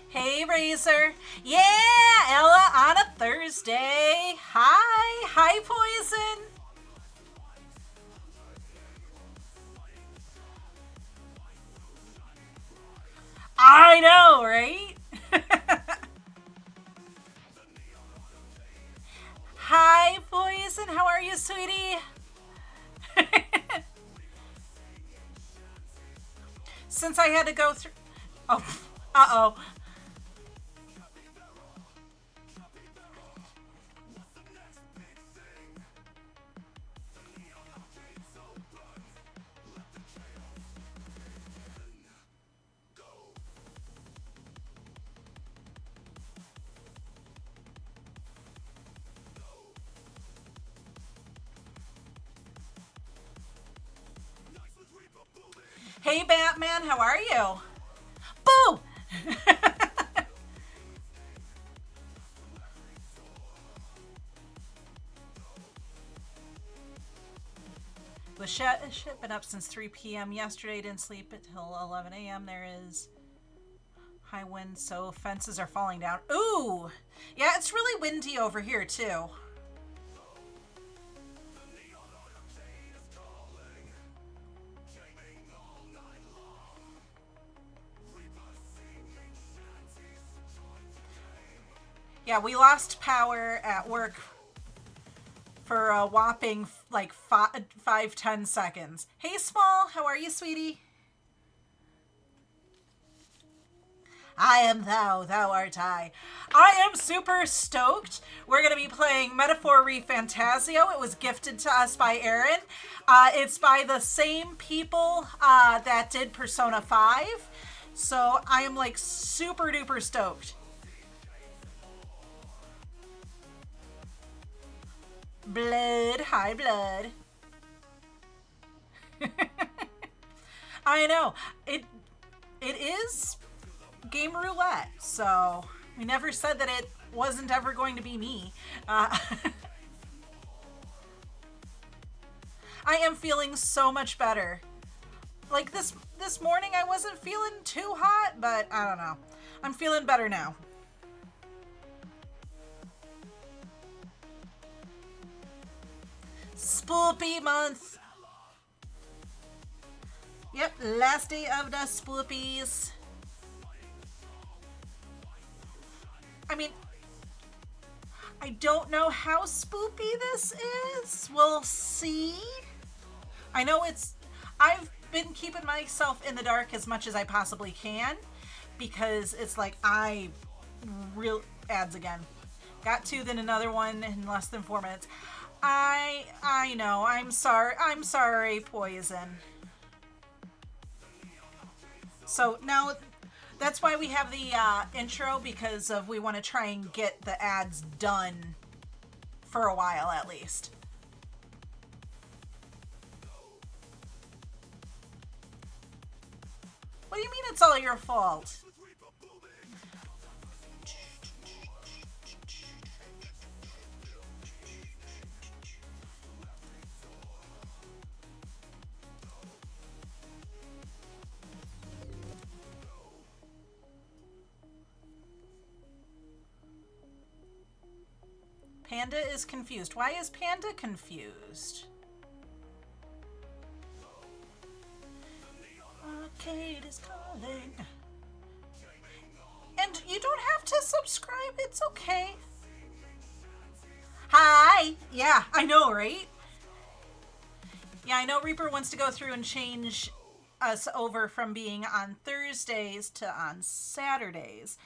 Hey, Razor. Yeah, Ella on a Thursday. Hi. Hi, Poison. I know, right? Hi, Poison. How are you, sweetie? Since I had to go through. Oh, uh oh. Hey, Batman. How are you? Boo! The shit been up since 3 p.m. yesterday. Didn't sleep until 11 a.m. There is high wind, so fences are falling down. Ooh! Yeah, it's really windy over here, too. Yeah, we lost power at work for a whopping like 5-10 seconds. Hey, Small, how are you, sweetie? I am thou, thou art I. I am super stoked. We're going to be playing Metaphor ReFantazio. It was gifted to us by Aaron. It's by the same people that did Persona 5. So I am like super duper stoked. Blood, high blood. I know. It is game roulette, so we never said that it wasn't ever going to be me. I am feeling so much better. Like this morning I wasn't feeling too hot, but I don't know. I'm feeling better now. Spoopy month. Yep, last day of the spoopies. I mean, I don't know how spoopy this is. We'll see. I know I've been keeping myself in the dark as much as I possibly can because it's like real ads again. Got two, then another one in less than 4 minutes. I know. I'm sorry. I'm sorry, Poison. So now that's why we have the intro, because of we want to try and get the ads done for a while at least. What do you mean it's all your fault? Panda is confused. Why is Panda confused? Arcade is calling. And you don't have to subscribe. It's okay. Hi. Yeah, I know, right? Yeah, I know Reaper wants to go through and change us over from being on Thursdays to on Saturdays.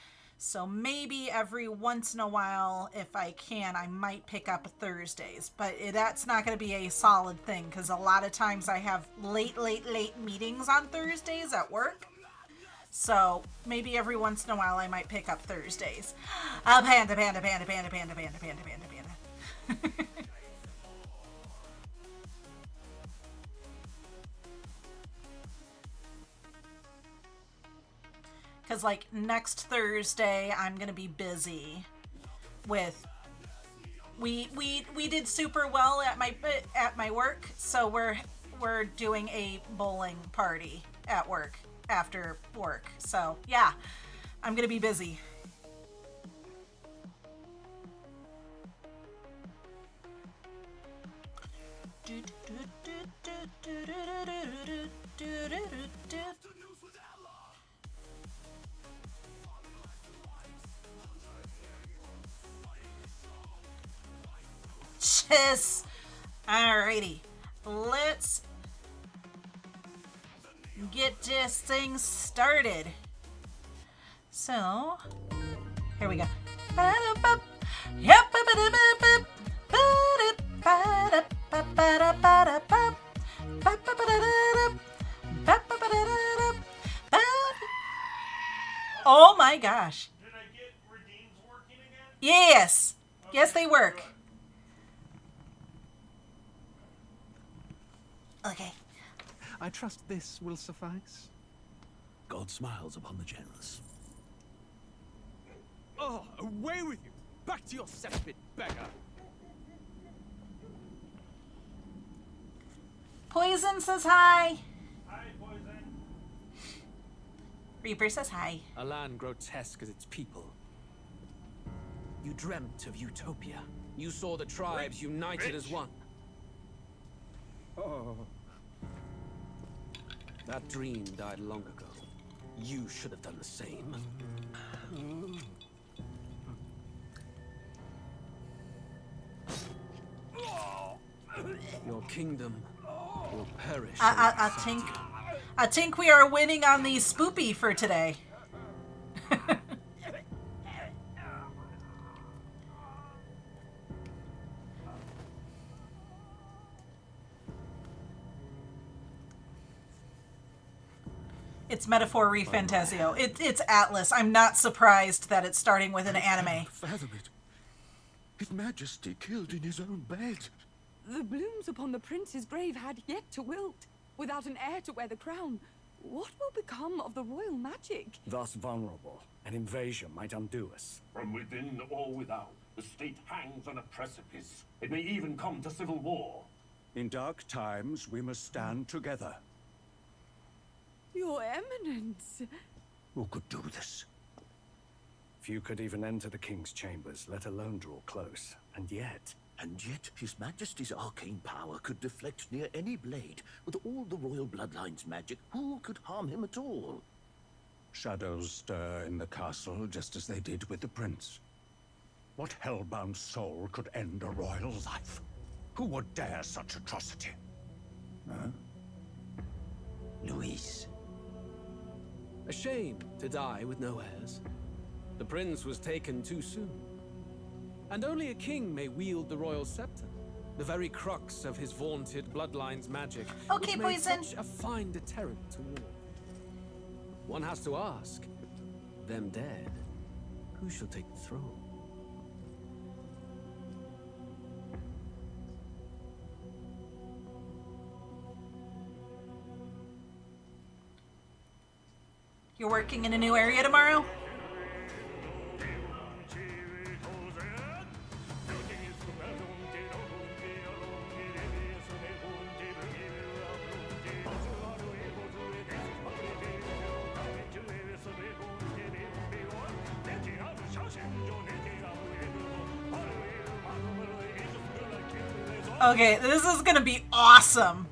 So maybe every once in a while, if I can, I might pick up Thursdays. But that's not going to be a solid thing because a lot of times I have late meetings on Thursdays at work. So maybe every once in a while I might pick up Thursdays. Panda. because like next Thursday I'm gonna be busy with. We did super well at my work, so we're doing a bowling party at work after work. So yeah, I'm gonna be busy. Chiss. Alrighty, let's get this thing started. So, here we go. Oh my gosh. Did I get redeems working again? Yes. Yes, they work. Okay. I trust this will suffice. God smiles upon the generous. Oh, away with you! Back to your cesspit, beggar! Poison says hi. Hi, Poison. Reaper says hi. A land grotesque as its people. You dreamt of utopia. You saw the tribes united as one. Oh. That dream died long ago. You should have done the same. Your kingdom will perish. I think we are winning on the spoopy for today. It's metaphor ReFantazio. It's Atlas. I'm not surprised that it's starting with an anime. Fathom it. His Majesty killed in his own bed. The blooms upon the prince's grave had yet to wilt. Without an heir to wear the crown, what will become of the royal magic? Thus vulnerable, an invasion might undo us. From within or without, the state hangs on a precipice. It may even come to civil war. In dark times, we must stand together. Your Eminence. Who could do this? Few could even enter the king's chambers, let alone draw close. And yet, His Majesty's arcane power could deflect near any blade. With all the royal bloodline's magic, who could harm him at all? Shadows stir in the castle just as they did with the prince. What hellbound soul could end a royal life? Who would dare such atrocity? Huh? Luis. A shame to die with no heirs. The prince was taken too soon. And only a king may wield the royal scepter, the very crux of his vaunted bloodline's magic, Okay, which made Poison. such a fine deterrent to war. One has to ask, them dead, who shall take the throne? You're working in a new area tomorrow? Okay, this is gonna be awesome.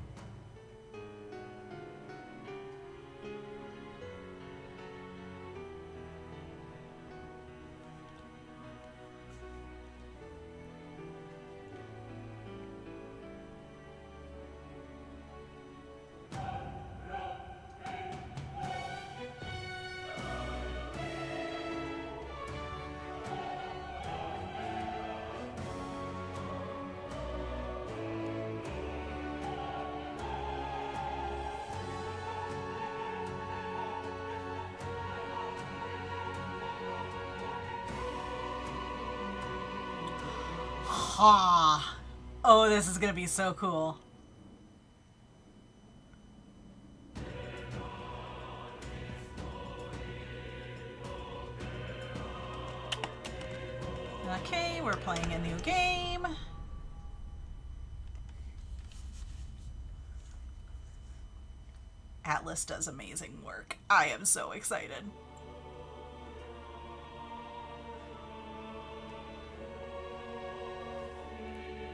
Ha! Oh, this is gonna be so cool. Okay, we're playing a new game. Atlas does amazing work. I am so excited.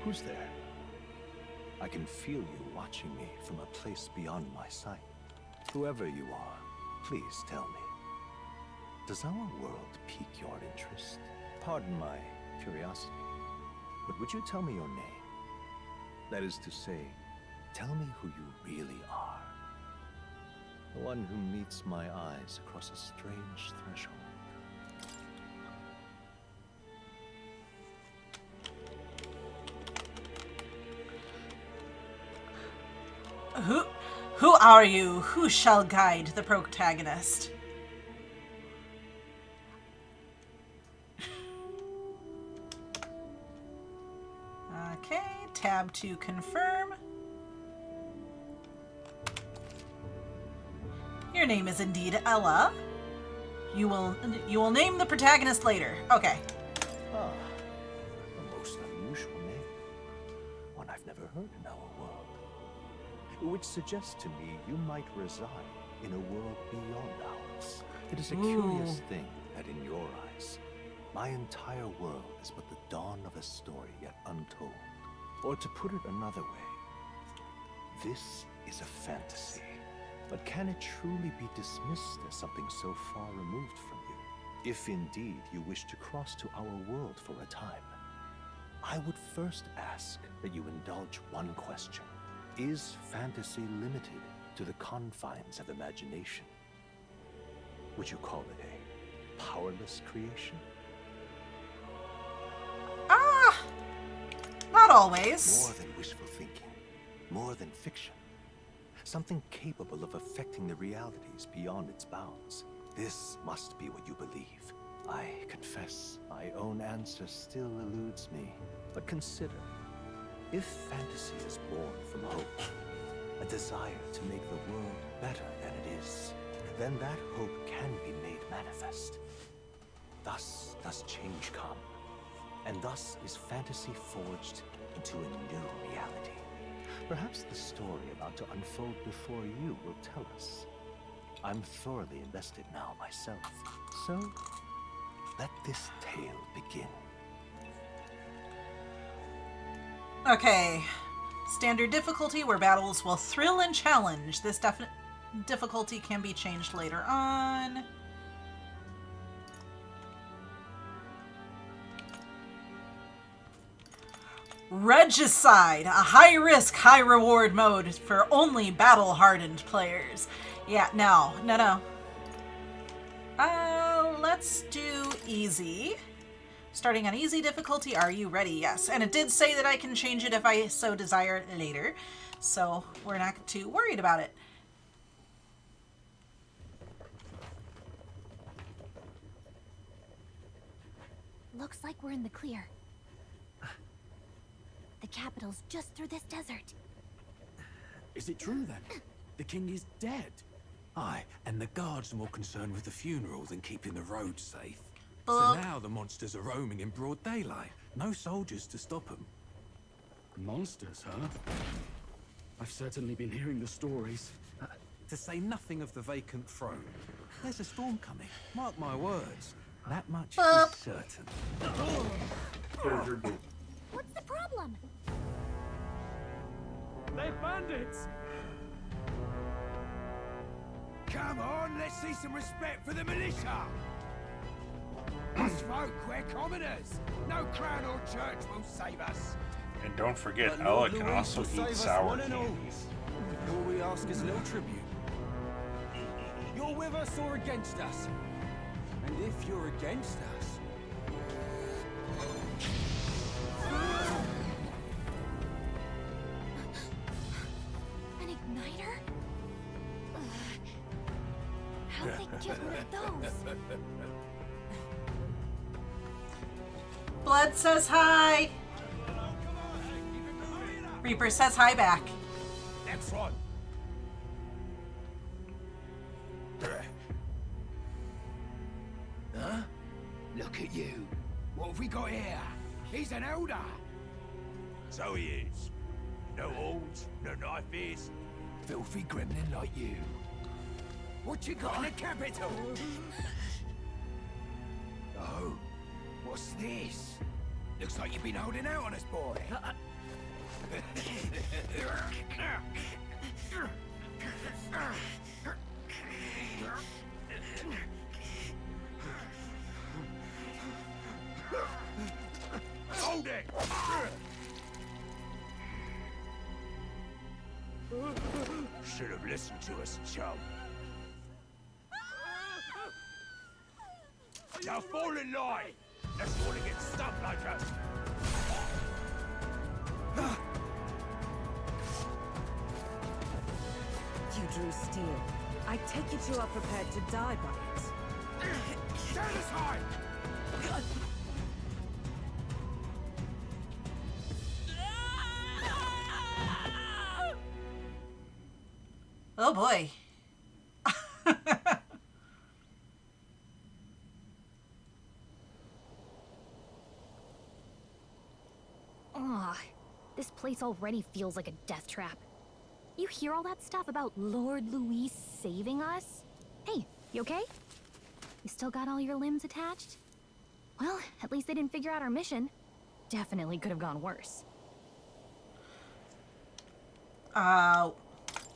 Who's there? I can feel you watching me from a place beyond my sight. Whoever you are, please tell me. Does our world pique your interest? Pardon my curiosity, but would you tell me your name? That is to say, tell me who you really are. The one who meets my eyes across a strange threshold. Who are you? Who shall guide the protagonist? Okay, tab to confirm. Your name is indeed Ella. You will name the protagonist later. Okay. Ah, a most unusual name. One I've never heard in our world. Which suggests to me you might reside in a world beyond ours. It is a curious thing that in your eyes, my entire world is but the dawn of a story yet untold. Or to put it another way, this is a fantasy. But can it truly be dismissed as something so far removed from you? If indeed you wish to cross to our world for a time, I would first ask that you indulge one question. Is fantasy limited to the confines of imagination? Would you call it a powerless creation? Not always. More than wishful thinking, more than fiction. Something capable of affecting the realities beyond its bounds. This must be what you believe. I confess, my own answer still eludes me. But consider, if fantasy is born from hope, a desire to make the world better than it is, then that hope can be made manifest. Thus does change come, and thus is fantasy forged into a new reality. Perhaps the story about to unfold before you will tell us. I'm thoroughly invested now myself, so let this tale begin. Okay. Standard difficulty, where battles will thrill and challenge. This difficulty can be changed later on. Regicide, a high-risk, high-reward mode for only battle-hardened players. Yeah, no. Let's do easy. Starting on easy difficulty, are you ready? Yes. And it did say that I can change it if I so desire later, so we're not too worried about it. Looks like we're in the clear. The capital's just through this desert. Is it true then? The king is dead? Aye, and the guards are more concerned with the funeral than keeping the roads safe. So now the monsters are roaming in broad daylight. No soldiers to stop them. Monsters, huh? I've certainly been hearing the stories. To say nothing of the vacant throne. There's a storm coming. Mark my words. That much is certain. What's the problem? They're bandits! Come on, let's see some respect for the militia! Us folk, we're commoners! No crown or church will save us! And don't forget, Ella can also eat sour candies. All we ask is a little tribute. You're with us or against us? And if you're against us... An igniter? How'd they get rid of those? Blood says hi. Reaper says hi back. Next one! Huh? Look at you. What have we got here? He's an elder. So he is. No horns, no knife-ears. Filthy gremlin like you. What you got in the capital? Oh, what's this? Looks like you've been holding out on us, boy. Hold it! Should have listened to us, chum. Now fall in line! Let's want to get stuck like us. You drew steel. I take it you are prepared to die by it. Stand aside! Oh boy. Ugh, this place already feels like a death trap. You hear all that stuff about Lord Louis saving us? Hey, you okay? You still got all your limbs attached? Well, at least they didn't figure out our mission. Definitely could have gone worse.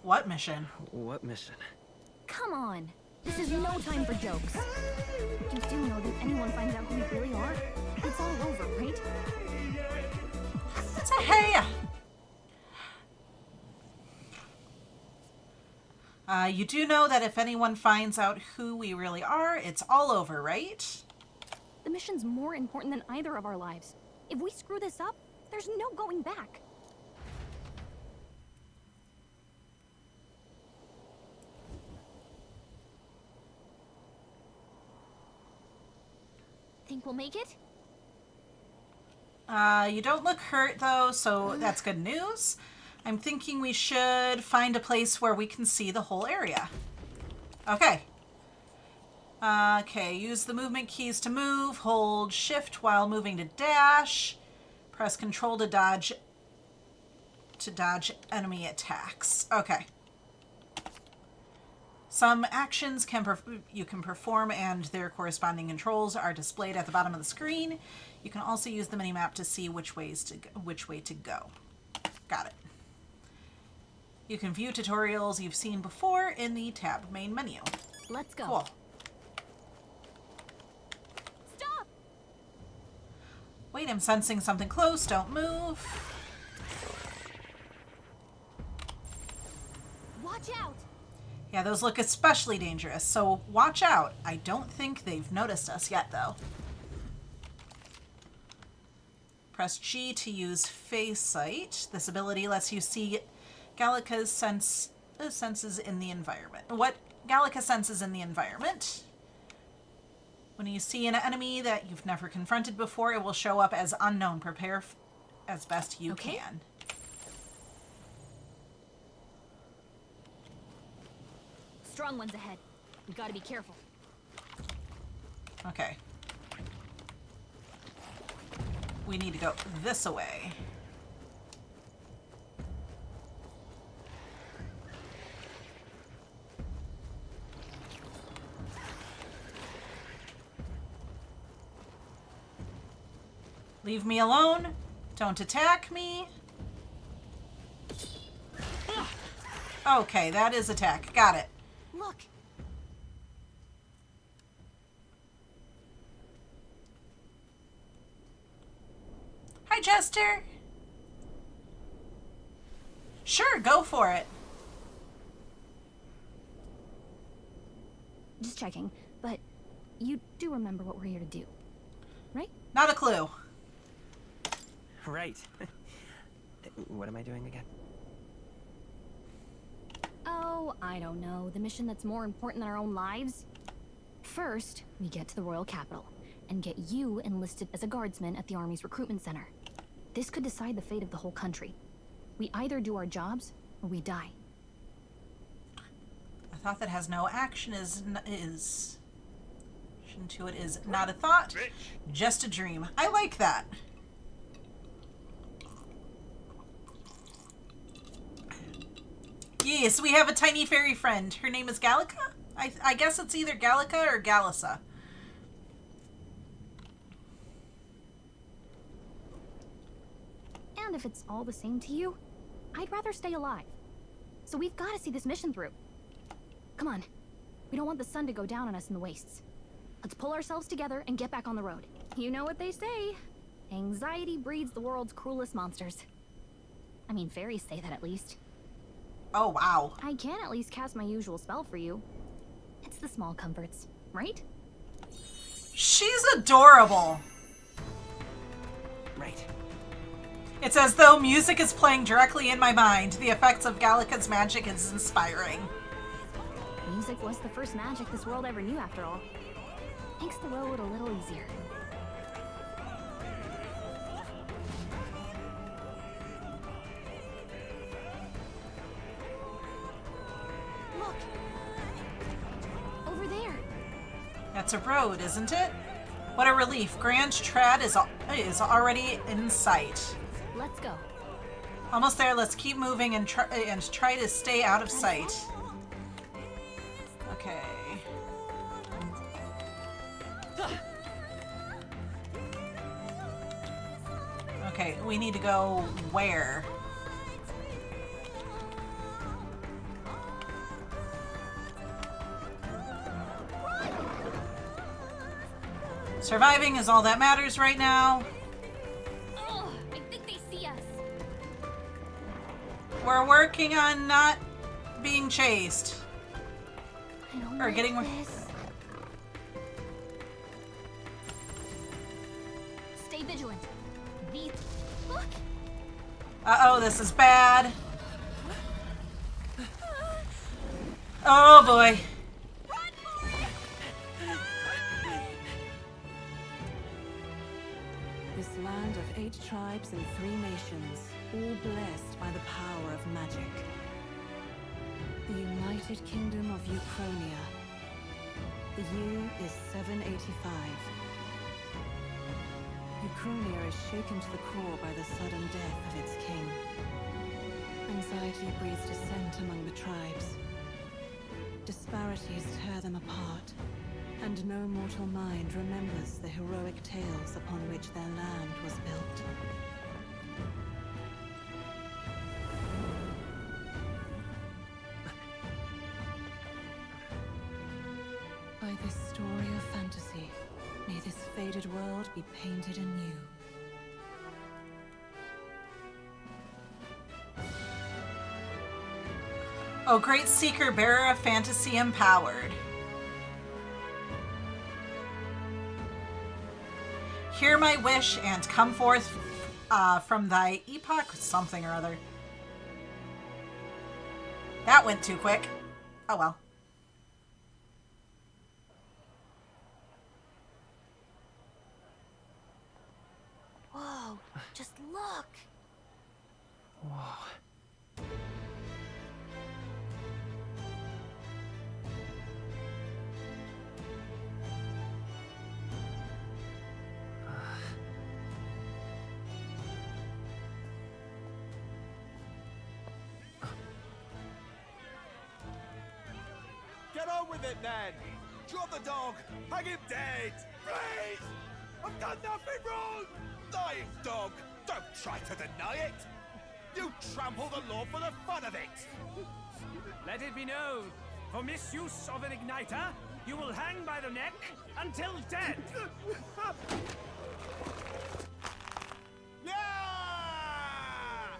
What mission? What mission? Come on! This is no time for jokes. You do know that if anyone finds out who we really are, it's all over, right? It's a hey! You do know that if anyone finds out who we really are, it's all over, right? The mission's more important than either of our lives. If we screw this up, there's no going back. Think we'll make it? You don't look hurt though, so that's good news. I'm thinking we should find a place where we can see the whole area. Okay. Okay, use the movement keys to move. Hold shift while moving to dash. Press control to dodge enemy attacks. Okay. Some actions you can perform and their corresponding controls are displayed at the bottom of the screen. You can also use the minimap to see which way to go. Got it. You can view tutorials you've seen before in the tab main menu. Let's go. Cool. Stop! Wait, I'm sensing something close. Don't move. Watch out! Yeah, those look especially dangerous, so watch out. I don't think they've noticed us yet, though. Press G to use Phase Sight. This ability lets you see Gallica's senses in the environment. What Gallica senses in the environment. When you see an enemy that you've never confronted before, it will show up as unknown. Prepare as best you can. Strong ones ahead. We gotta be careful. Okay. We need to go this way. Leave me alone. Don't attack me. Okay, that is attack. Got it. Look. Hi, Jester. Sure, go for it. Just checking, but you do remember what we're here to do, right? Not a clue. Right. What am I doing again? Oh, I don't know. The mission that's more important than our own lives? First, we get to the royal capital and get you enlisted as a guardsman at the army's recruitment center. This could decide the fate of the whole country. We either do our jobs or we die. A thought that has no action is into it is not a thought, just a dream. I like that. Yes, we have a tiny fairy friend. Her name is Gallica? I guess it's either Gallica or Galissa. And if it's all the same to you, I'd rather stay alive. So we've got to see this mission through. Come on. We don't want the sun to go down on us in the wastes. Let's pull ourselves together and get back on the road. You know what they say. Anxiety breeds the world's cruelest monsters. I mean, fairies say that at least. Oh, wow. I can at least cast my usual spell for you. It's the small comforts, right? She's adorable. Right. It's as though music is playing directly in my mind. The effects of Gallica's magic is inspiring. Music was the first magic this world ever knew, after all. Makes the road a little easier. Look! Over there! That's a road, isn't it? What a relief. Grand Trad is already in sight. Let's go. Almost there. Let's keep moving and try to stay out of sight. Okay. Okay, we need to go where? Surviving is all that matters right now. Oh, I think they see us. We're working on not being chased. I don't Or like getting this. Stay vigilant. These. Look. Uh-oh, this is bad. Oh boy. This land of 8 tribes and 3 nations, all blessed by the power of magic. The United Kingdom of Uchronia. The year is 785. Uchronia is shaken to the core by the sudden death of its king. Anxiety breeds dissent among the tribes. Disparities tear them apart, and no mortal mind remembers the heroic tales upon which their land was built. By this story of fantasy, may this faded world be painted anew. Oh, great seeker, bearer of fantasy empowered. Hear my wish and come forth from thy epoch, something or other. That went too quick. Oh well. Whoa, just look. Whoa. Get on with it, then! Drop the dog! Hang him dead! Please! I've done nothing wrong! Lying dog! Don't try to deny it! You trample the law for the fun of it! Let it be known, for misuse of an igniter, you will hang by the neck until dead! Yeah!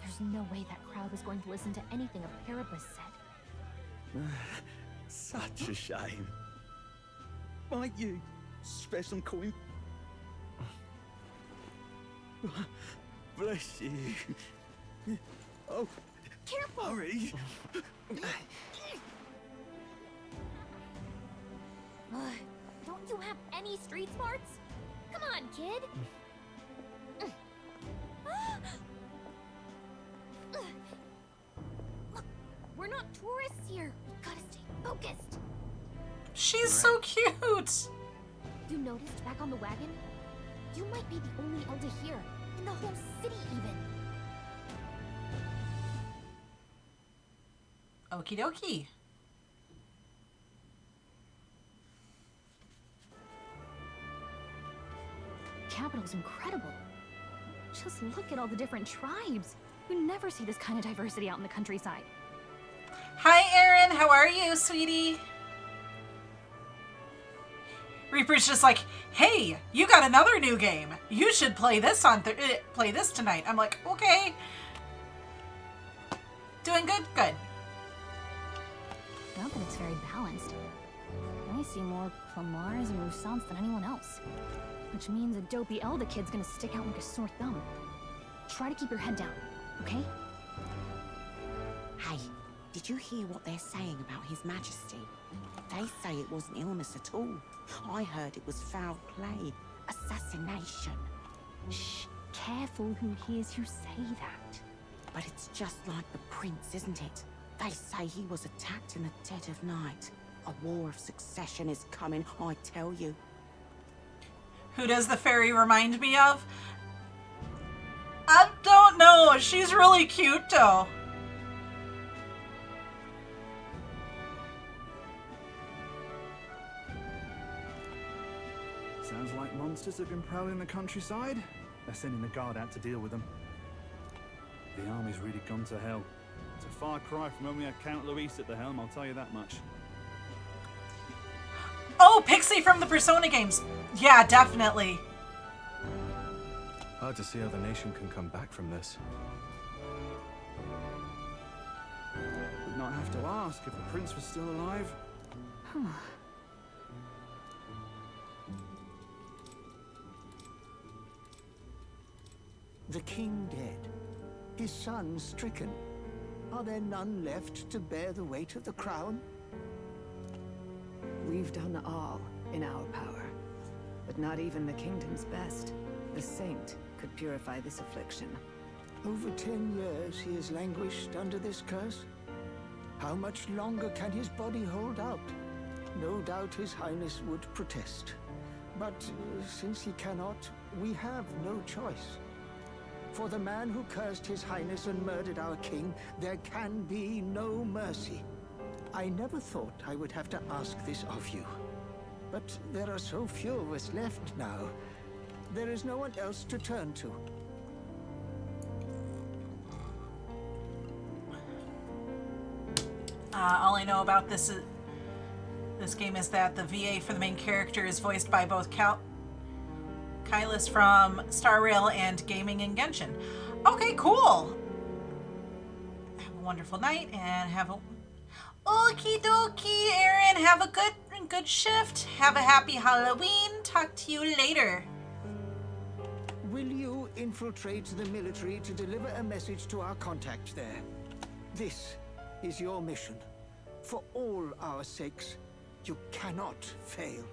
There's no way that crowd was going to listen to anything a Paribus said. Such a shame. Might you spare some coin? Bless you. Oh, careful! Hurry. Don't you have any street smarts? Come on, kid. Look, we're not tourists here. Gotta stay focused. She's so cute. You noticed back on the wagon? You might be the only elder here, in the whole city even. Okie dokie. Capital's incredible. Just look at all the different tribes. You never see this kind of diversity out in the countryside. Hi, Erin. How are you, sweetie? Reaper's just like, hey, you got another new game. You should play this play this tonight. I'm like, okay. Doing good? Good. Not that it's very balanced. I see more Clamars and Roussants than anyone else. Which means a dopey Elder kid's gonna stick out like a sore thumb. Try to keep your head down, okay? Hey, did you hear what they're saying about His Majesty? They say it wasn't illness at all. I heard it was foul play, assassination. Shh, careful who hears you say that. But it's just like the prince, isn't it? They say he was attacked in the dead of night. A war of succession is coming, I tell you. Who does the fairy remind me of? I don't know. She's really cute, though. Sounds like monsters have been prowling the countryside. They're sending the guard out to deal with them. The army's really gone to hell. It's a far cry from when we had Count Luis at the helm, I'll tell you that much. Oh, Pixie from the Persona games. Yeah, definitely. Hard to see how the nation can come back from this. Would not have to ask if the prince was still alive. The king dead, his son stricken. Are there none left to bear the weight of the crown? We've done all in our power, but not even the kingdom's best. The saint could purify this affliction. Over 10 years he has languished under this curse. How much longer can his body hold out? No doubt his highness would protest. But since he cannot, we have no choice. For the man who cursed his highness and murdered our king, there can be no mercy. I never thought I would have to ask this of you. But there are so few of us left now. There is no one else to turn to. All I know about this game is that the VA for the main character is voiced by both Kylus from Star Rail and Gaming and Genshin. Okay, cool. Have a wonderful night and have a okie dokie, Erin. Have a good shift. Have a happy Halloween. Talk to you later. Will you infiltrate the military to deliver a message to our contact there? This is your mission. For all our sakes, you cannot fail.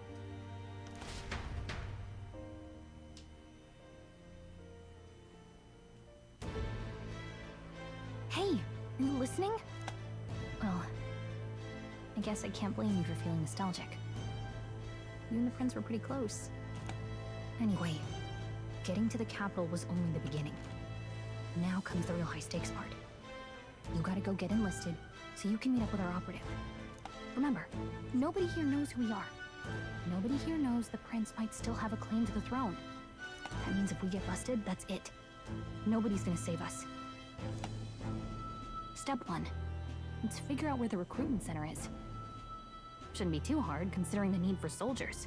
Hey, are you listening? Well, I guess I can't blame you for feeling nostalgic. You and the prince were pretty close. Anyway, getting to the capital was only the beginning. Now comes the real high-stakes part. You gotta go get enlisted, so you can meet up with our operative. Remember, nobody here knows who we are. Nobody here knows the prince might still have a claim to the throne. That means if we get busted, that's it. Nobody's gonna save us. Step 1. Let's figure out where the recruitment center is. Shouldn't be too hard, considering the need for soldiers.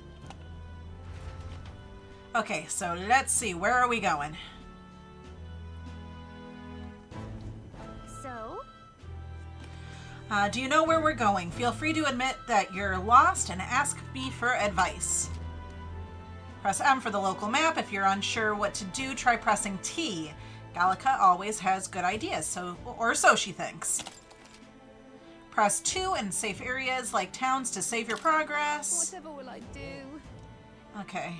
Okay, so let's see. Where are we going? So? Do you know where we're going? Feel free to admit that you're lost and ask me for advice. Press M for the local map. If you're unsure what to do, try pressing T. Gallica always has good ideas, or so she thinks. Press 2 in safe areas like towns to save your progress. Whatever will I do? Okay.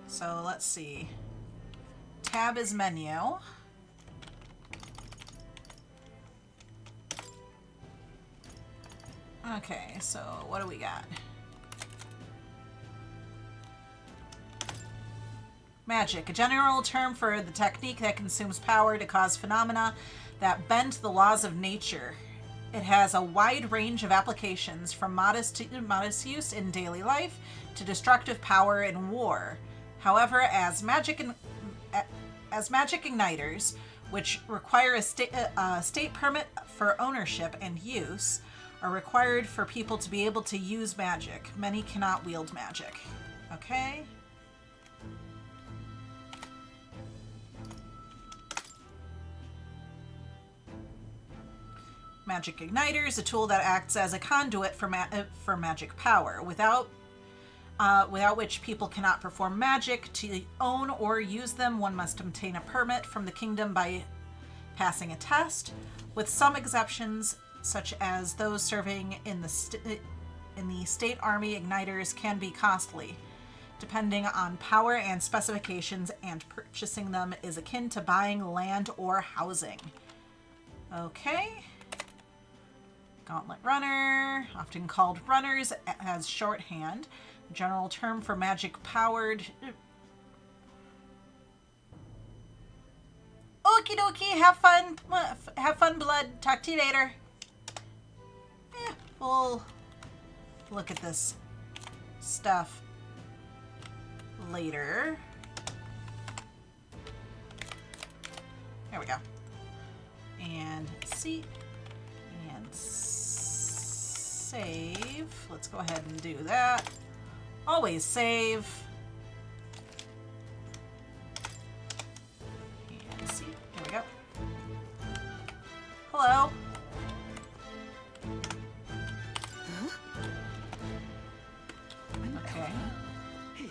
So let's see. Tab is menu. Okay, so what do we got? Magic, a general term for the technique that consumes power to cause phenomena that bend the laws of nature. It has a wide range of applications, from modest use in daily life to destructive power in war. However, as magic igniters, which require a state permit for ownership and use, are required for people to be able to use magic. Many cannot wield magic. Okay. Magic igniters, a tool that acts as a conduit for magic power, without which people cannot perform magic. To own or use them, one must obtain a permit from the kingdom by passing a test, with some exceptions, such as those serving in the state army. Igniters can be costly, depending on power and specifications, and purchasing them is akin to buying land or housing. Okay. Gauntlet runner, often called runners as shorthand, general term for magic powered. Okie dokie, have fun, blood. Talk to you later. We'll look at this stuff later. There we go. And see. And save. Let's go ahead and do that. Always save. And see. Here we go. Hello. Okay. Here.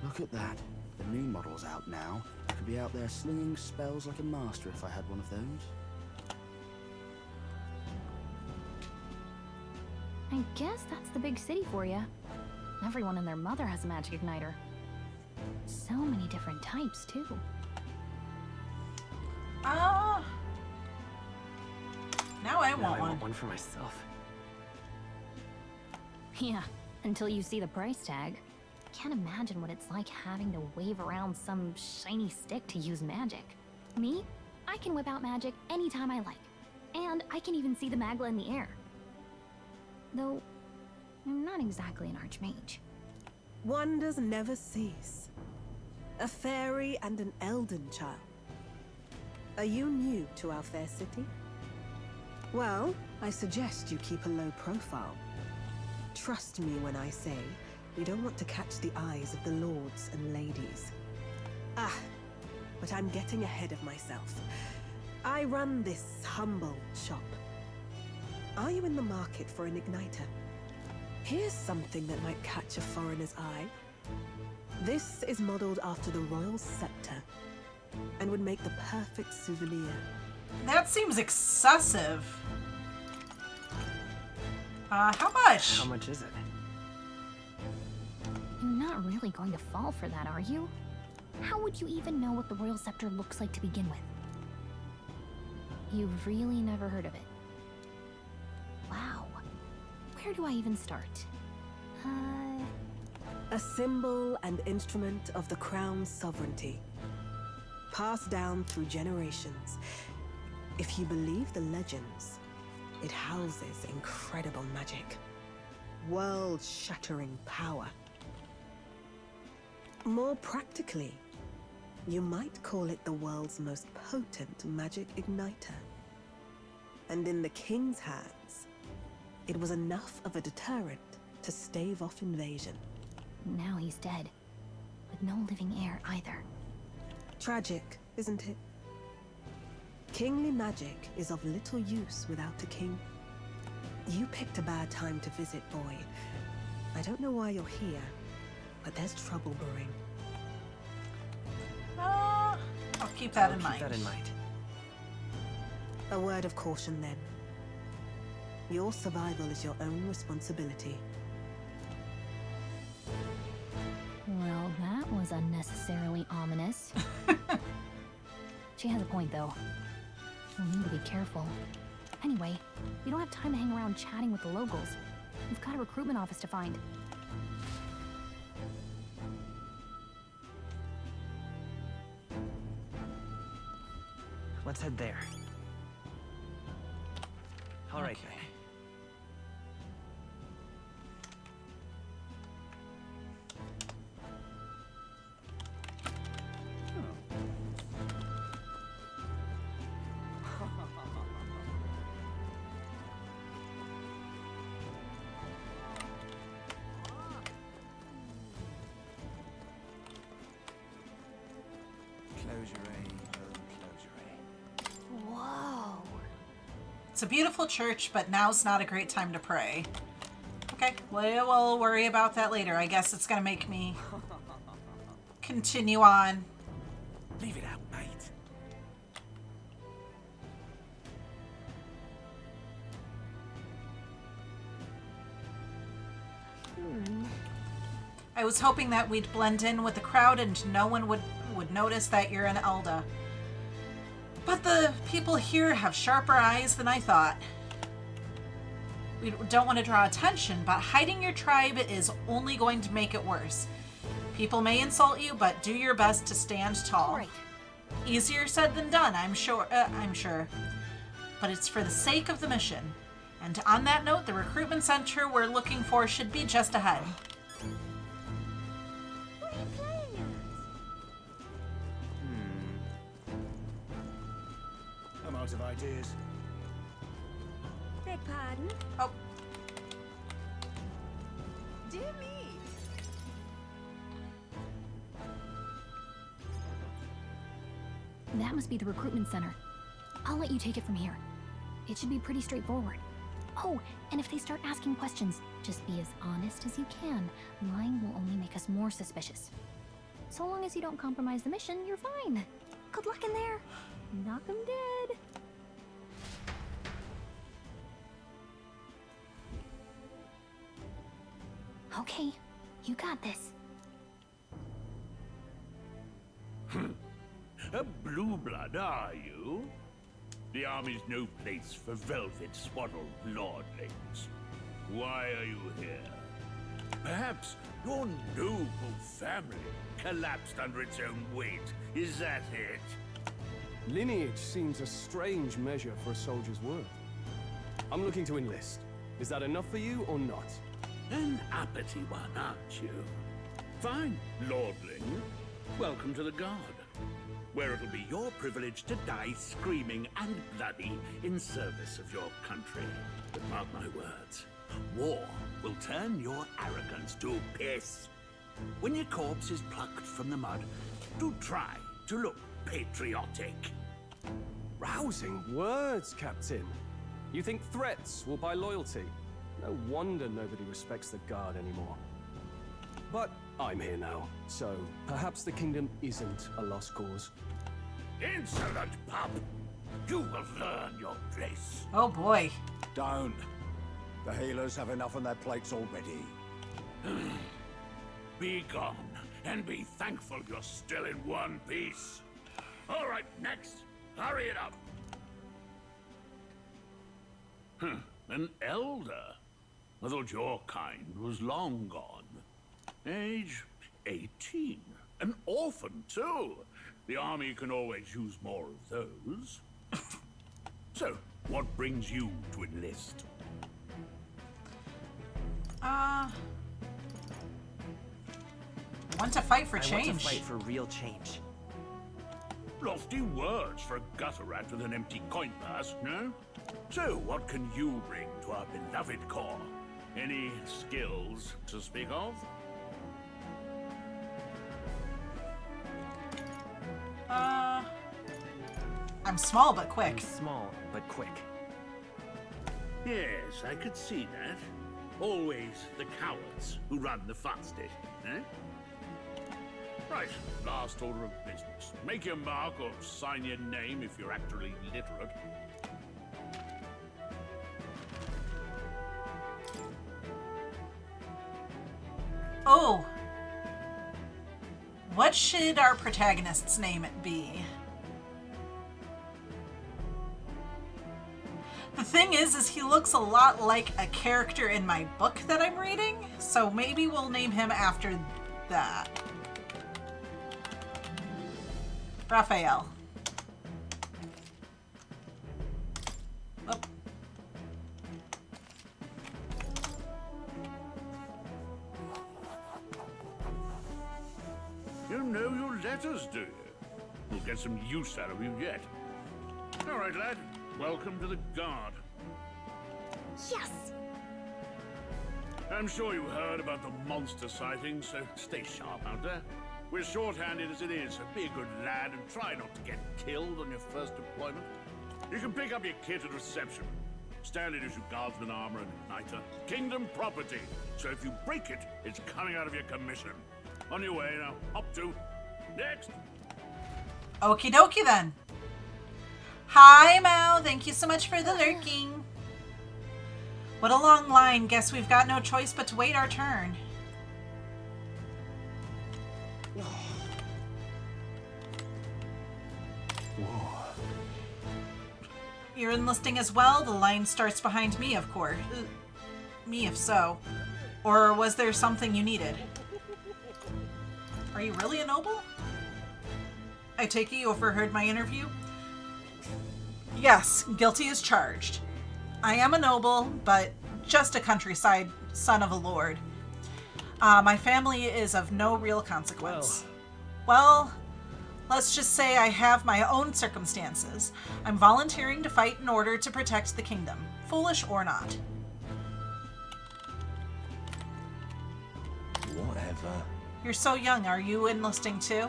Look at that. The new model's out now. I could be out there slinging spells like a master if I had one of those. I guess that's the big city for you. Everyone and their mother has a magic igniter. So many different types, too. Now I want one. I want one for myself. Yeah, until you see the price tag. Can't imagine what it's like having to wave around some shiny stick to use magic. Me? I can whip out magic anytime I like. And I can even see the magla in the air. Though, I'm not exactly an archmage. Wonders never cease. A fairy and an elden child. Are you new to our fair city? Well, I suggest you keep a low profile. Trust me when I say we don't want to catch the eyes of the lords and ladies. But I'm getting ahead of myself. I run this humble shop. Are you in the market for an igniter? Here's something that might catch a foreigner's eye. This is modeled after the royal scepter and would make the perfect souvenir. That seems excessive. How much? How much is it? You're not really going to fall for that, are you? How would you even know what the royal scepter looks like to begin with? You've really never heard of it. Wow. Where do I even start? A symbol and instrument of the crown's sovereignty. Passed down through generations. If you believe the legends, it houses incredible magic. World-shattering power. More practically, you might call it the world's most potent magic igniter. And in the king's hands, it was enough of a deterrent to stave off invasion. Now he's dead, with no living heir either. Tragic, isn't it? Kingly magic is of little use without a king. You picked a bad time to visit, boy. I don't know why you're here, but there's trouble brewing. I'll keep that in mind. Keep that in mind. A word of caution, then. Your survival is your own responsibility. Well, that was unnecessarily ominous. She has a point, though. We'll need to be careful. Anyway, we don't have time to hang around chatting with the locals. We've got a recruitment office to find. Let's head there. All right. Okay. Whoa. It's a beautiful church, but now's not a great time to pray. Okay, we'll worry about that later. I guess it's gonna make me continue on. Leave it out, mate. I was hoping that we'd blend in with the crowd and no one would notice that you're an Elda. But the people here have sharper eyes than I thought. We don't want to draw attention, but hiding your tribe is only going to make it worse. People may insult you, but do your best to stand tall. Right. Easier said than done, I'm sure. But it's for the sake of the mission. And on that note, the recruitment center we're looking for should be just ahead. What are you playing at? I'm out of ideas. Beg pardon? Oh. Dear me. That must be the recruitment center. I'll let you take it from here. It should be pretty straightforward. Oh, and if they start asking questions, just be as honest as you can. Lying will only make us more suspicious. So long as you don't compromise the mission, you're fine. Good luck in there. Knock 'em dead. Okay, you got this. A blue blood, are you? The army's no place for velvet-swaddled lordlings. Why are you here? Perhaps your noble family collapsed under its own weight. Is that it? Lineage seems a strange measure for a soldier's worth. I'm looking to enlist. Is that enough for you or not? An uppity one, aren't you? Fine, lordling. Welcome to the Guard, where it'll be your privilege to die screaming and bloody in service of your country. But mark my words, war will turn your arrogance to piss. When your corpse is plucked from the mud, do try to look patriotic. Rousing words, Captain. You think threats will buy loyalty? No wonder nobody respects the Guard anymore. But I'm here now, so perhaps the kingdom isn't a lost cause. Insolent pup! You will learn your place. Oh boy. Don't. The healers have enough on their plates already. Be gone, and be thankful you're still in one piece. All right, next. Hurry it up. An elder? I thought your kind was long gone. Age 18. An orphan, too. The army can always use more of those. So, what brings you to enlist? Want to fight for change. I want to fight for real change. Lofty words for a gutter rat with an empty coin purse, no? So, what can you bring to our beloved corps? Any skills to speak of? I'm small but quick. I'm small but quick. Yes, I could see that. Always the cowards who run the fastest, eh? Right, last order of business. Make your mark or sign your name if you're actually literate. Oh. What should our protagonist's name be? The thing is he looks a lot like a character in my book that I'm reading, so maybe we'll name him after that. Raphael. Oh. You know your letters, do you? We'll get some use out of you yet. All right, lad. Welcome to the Guard. Yes! I'm sure you heard about the monster sightings, so stay sharp out there. We're short-handed as it is, so be a good lad and try not to get killed on your first deployment. You can pick up your kit at reception. Standard issue guardsman armor and igniter. Kingdom property, so if you break it, it's coming out of your commission. On your way now. Up to. Next! Okie dokie then. Hi, Mao. Thank you so much for the lurking. What a long line. Guess we've got no choice but to wait our turn. You're enlisting as well? The line starts behind me, of course. Me, if so. Or was there something you needed? Are you really a noble? I take it you overheard my interview? Yes, guilty as charged. I am a noble, but just a countryside son of a lord. My family is of no real consequence. Well, let's just say I have my own circumstances. I'm volunteering to fight in order to protect the kingdom, foolish or not. Whatever. You're so young. Are you enlisting too?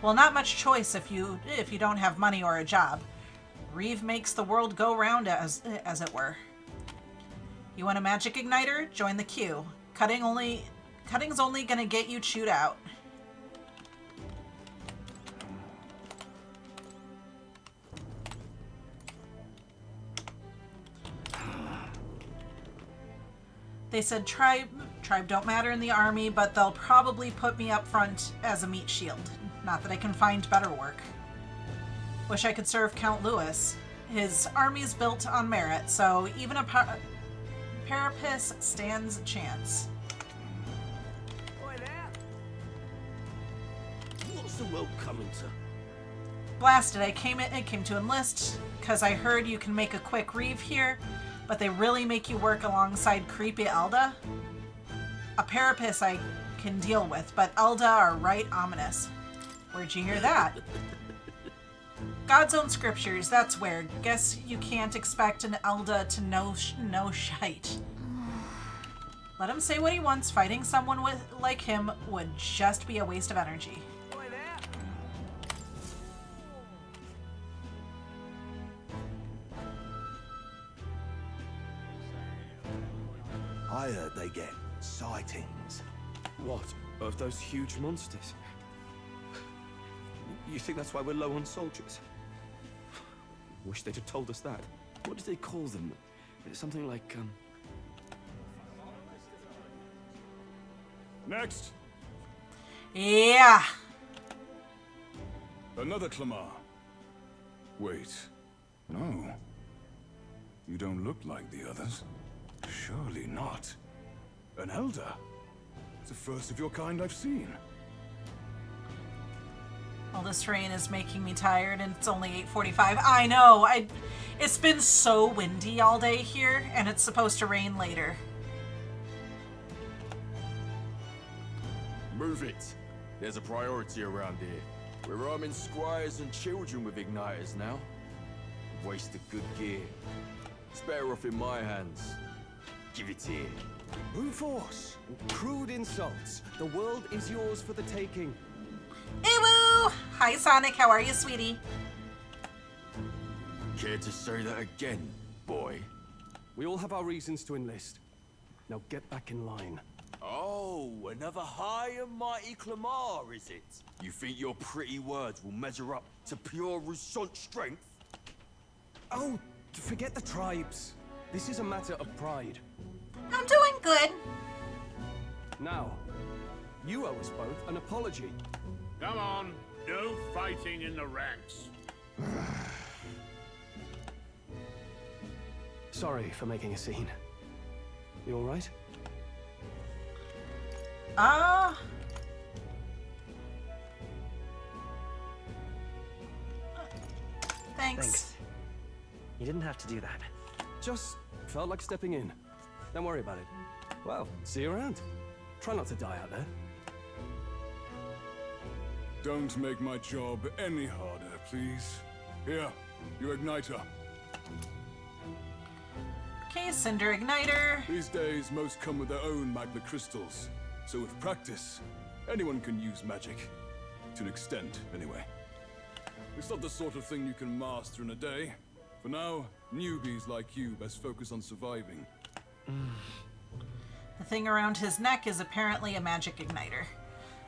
Well, not much choice if you don't have money or a job. Reeve makes the world go round, as it were. You want a magic igniter? Join the queue. Cutting's only gonna get you chewed out. They said tribe don't matter in the army, but they'll probably put me up front as a meat shield. Not that I can find better work. Wish I could serve Count Louis. His army's built on merit, so even a parapus stands a chance. What's the world coming to? Blasted, I came to enlist because I heard you can make a quick reeve here, but they really make you work alongside creepy Elda. A parapus I can deal with, but Elda are right ominous. Where'd you hear that? God's own scriptures, that's where. Guess you can't expect an Elda to know shite. Let him say what he wants. Fighting someone like him would just be a waste of energy. I heard they get sightings. What? Of those huge monsters? You think that's why we're low on soldiers? Wish they'd have told us that. What did they call them? Something like, Next. Yeah. Another Clamar. Wait. No. You don't look like the others. Surely not. An elder. It's the first of your kind I've seen. Well, this rain is making me tired, and it's only 8:45. I know. It's been so windy all day here, and it's supposed to rain later. Move it. There's a priority around here. We're arming squires and children with igniters now. Waste of good gear. It's better off in my hands. Give it here. Brute force. Crude insults. The world is yours for the taking. Ew! Hi, Sonic. How are you, sweetie? Care to say that again, boy? we all have our reasons to enlist. Now get back in line. Oh, another high and mighty Clamar, is it? You think your pretty words will measure up to pure Roussant strength? Oh, forget the tribes. This is a matter of pride. I'm doing good. Now, you owe us both an apology. Come on, no fighting in the ranks. Sorry for making a scene. You alright? Thanks. You didn't have to do that. Just felt like stepping in. Don't worry about it. Well, see you around. Try not to die out there. Don't make my job any harder, please. Here, you igniter. Okay, Cinder Igniter. These days, most come with their own magna crystals. So with practice, anyone can use magic. To an extent, anyway. It's not the sort of thing you can master in a day. For now, newbies like you best focus on surviving. The thing around his neck is apparently a magic igniter.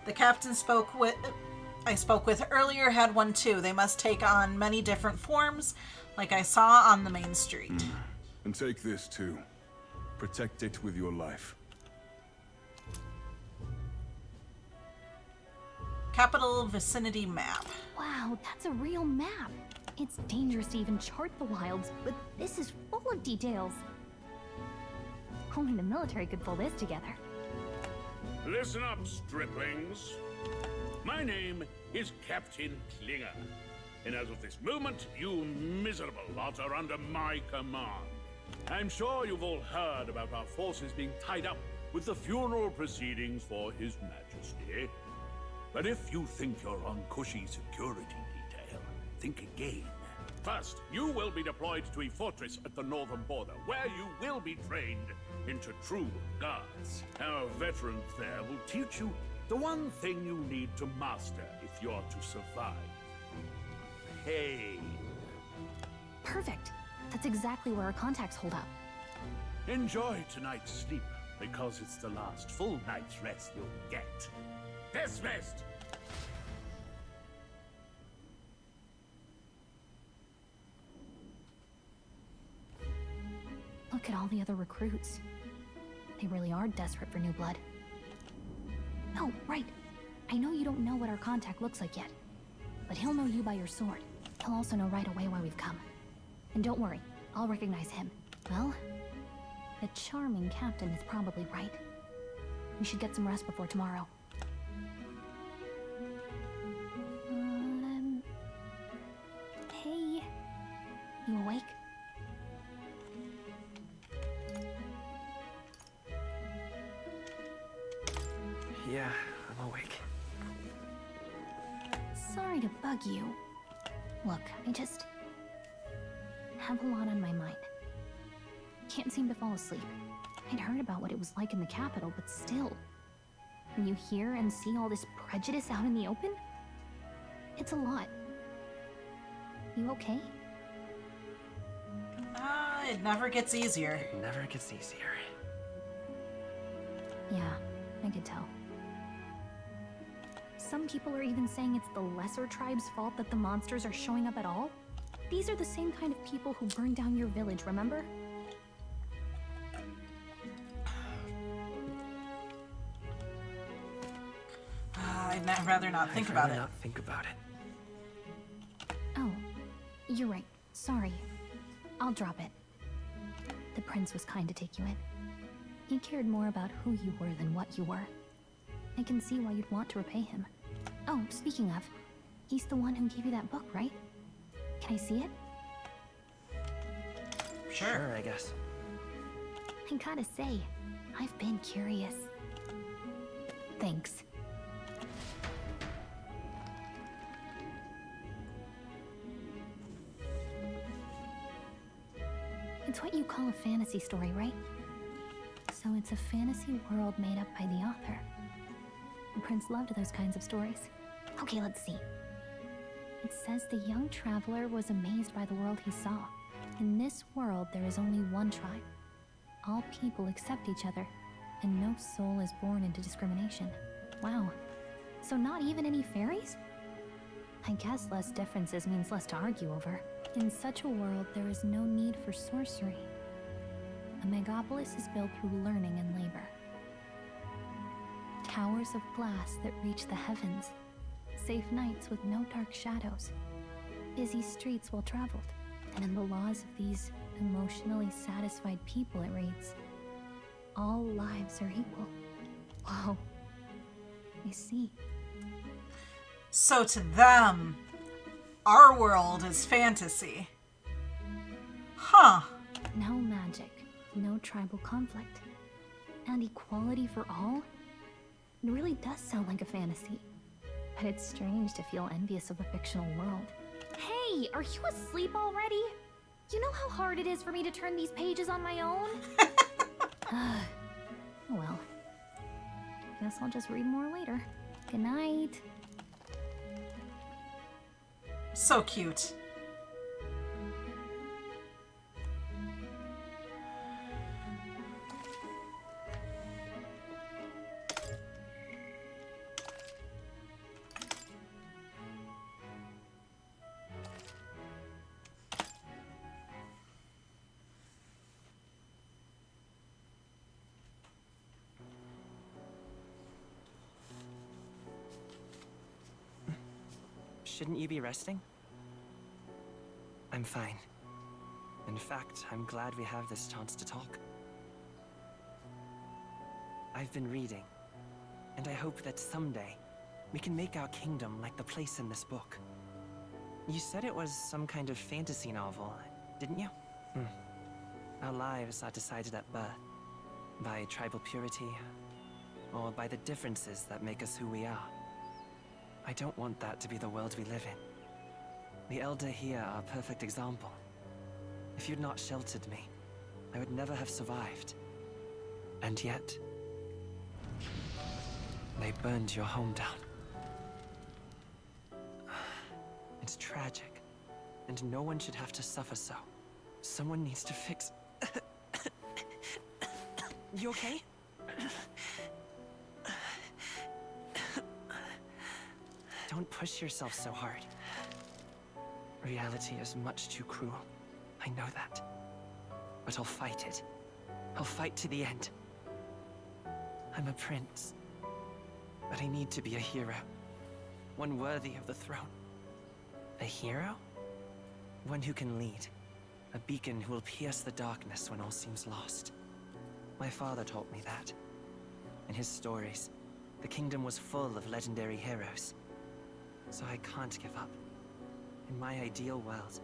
The captain I spoke with earlier had one too. They must take on many different forms, like I saw on the main street. And take this too. Protect it with your life. Capital Vicinity Map. Wow, that's a real map. It's dangerous to even chart the wilds, but this is full of details. Only the military could pull this together. Listen up, striplings. My name is Captain Klinger, and as of this moment, you miserable lot are under my command. I'm sure you've all heard about our forces being tied up with the funeral proceedings for His Majesty. But if you think you're on cushy security detail, think again. First, you will be deployed to a fortress at the northern border, where you will be trained into true guards. Our veterans there will teach you the one thing you need to master if you're to survive. Pain. Perfect. That's exactly where our contacts hold up. Enjoy tonight's sleep, because it's the last full night's rest you'll get. Dismissed! Look at all the other recruits. They really are desperate for new blood. Oh, right. I know you don't know what our contact looks like yet, but he'll know you by your sword. He'll also know right away why we've come. And don't worry, I'll recognize him. Well, the charming captain is probably right. We should get some rest before tomorrow. Hey, you awake? Yeah, I'm awake. Sorry to bug you. Look, I just have a lot on my mind. Can't seem to fall asleep. I'd heard about what it was like in the capital, but still. When you hear and see all this prejudice out in the open, it's a lot. You okay? It never gets easier. It never gets easier. Yeah, I could tell. Some people are even saying it's the lesser tribe's fault that the monsters are showing up at all. These are the same kind of people who burned down your village, remember? I'd rather not think about it. Not think about it. Oh, you're right. Sorry. I'll drop it. The prince was kind to take you in. He cared more about who you were than what you were. I can see why you'd want to repay him. Oh, speaking of, he's the one who gave you that book, right? Can I see it? Sure, I guess. I gotta say, I've been curious. Thanks. It's what you call a fantasy story, right? So it's a fantasy world made up by the author. The prince loved those kinds of stories. Okay, let's see. It says the young traveler was amazed by the world he saw. In this world, there is only one tribe. All people accept each other, and no soul is born into discrimination. Wow. So not even any fairies? I guess less differences means less to argue over. In such a world, there is no need for sorcery. A megapolis is built through learning and labor. Towers of glass that reach the heavens. Safe nights with no dark shadows. Busy streets well traveled. And in the laws of these Emotionally satisfied people, it reads. All lives are equal. Wow. I see. So to them, our world is fantasy. Huh. No magic, no tribal conflict, and equality for all? It really does sound like a fantasy. But it's strange to feel envious of a fictional world. Hey, are you asleep already? You know how hard it is for me to turn these pages on my own? Well, guess I'll just read more later. Good night. So cute. Shouldn't you be resting? I'm fine. In fact, I'm glad we have this chance to talk. I've been reading, and I hope that someday we can make our kingdom like the place in this book. You said it was some kind of fantasy novel, didn't you? Our lives are decided at birth, by tribal purity, or by the differences that make us who we are. I don't want that to be the world we live in. The Elder here are a perfect example. If you'd not sheltered me, I would never have survived. And yet, they burned your home down. It's tragic, and no one should have to suffer so. Someone needs to fix... You okay? Don't push yourself so hard. Reality is much too cruel. I know that. But I'll fight it. I'll fight to the end. I'm a prince. But I need to be a hero. One worthy of the throne. A hero? One who can lead. A beacon who will pierce the darkness when all seems lost. My father taught me that. In his stories, the kingdom was full of legendary heroes. So I can't give up. In my ideal world,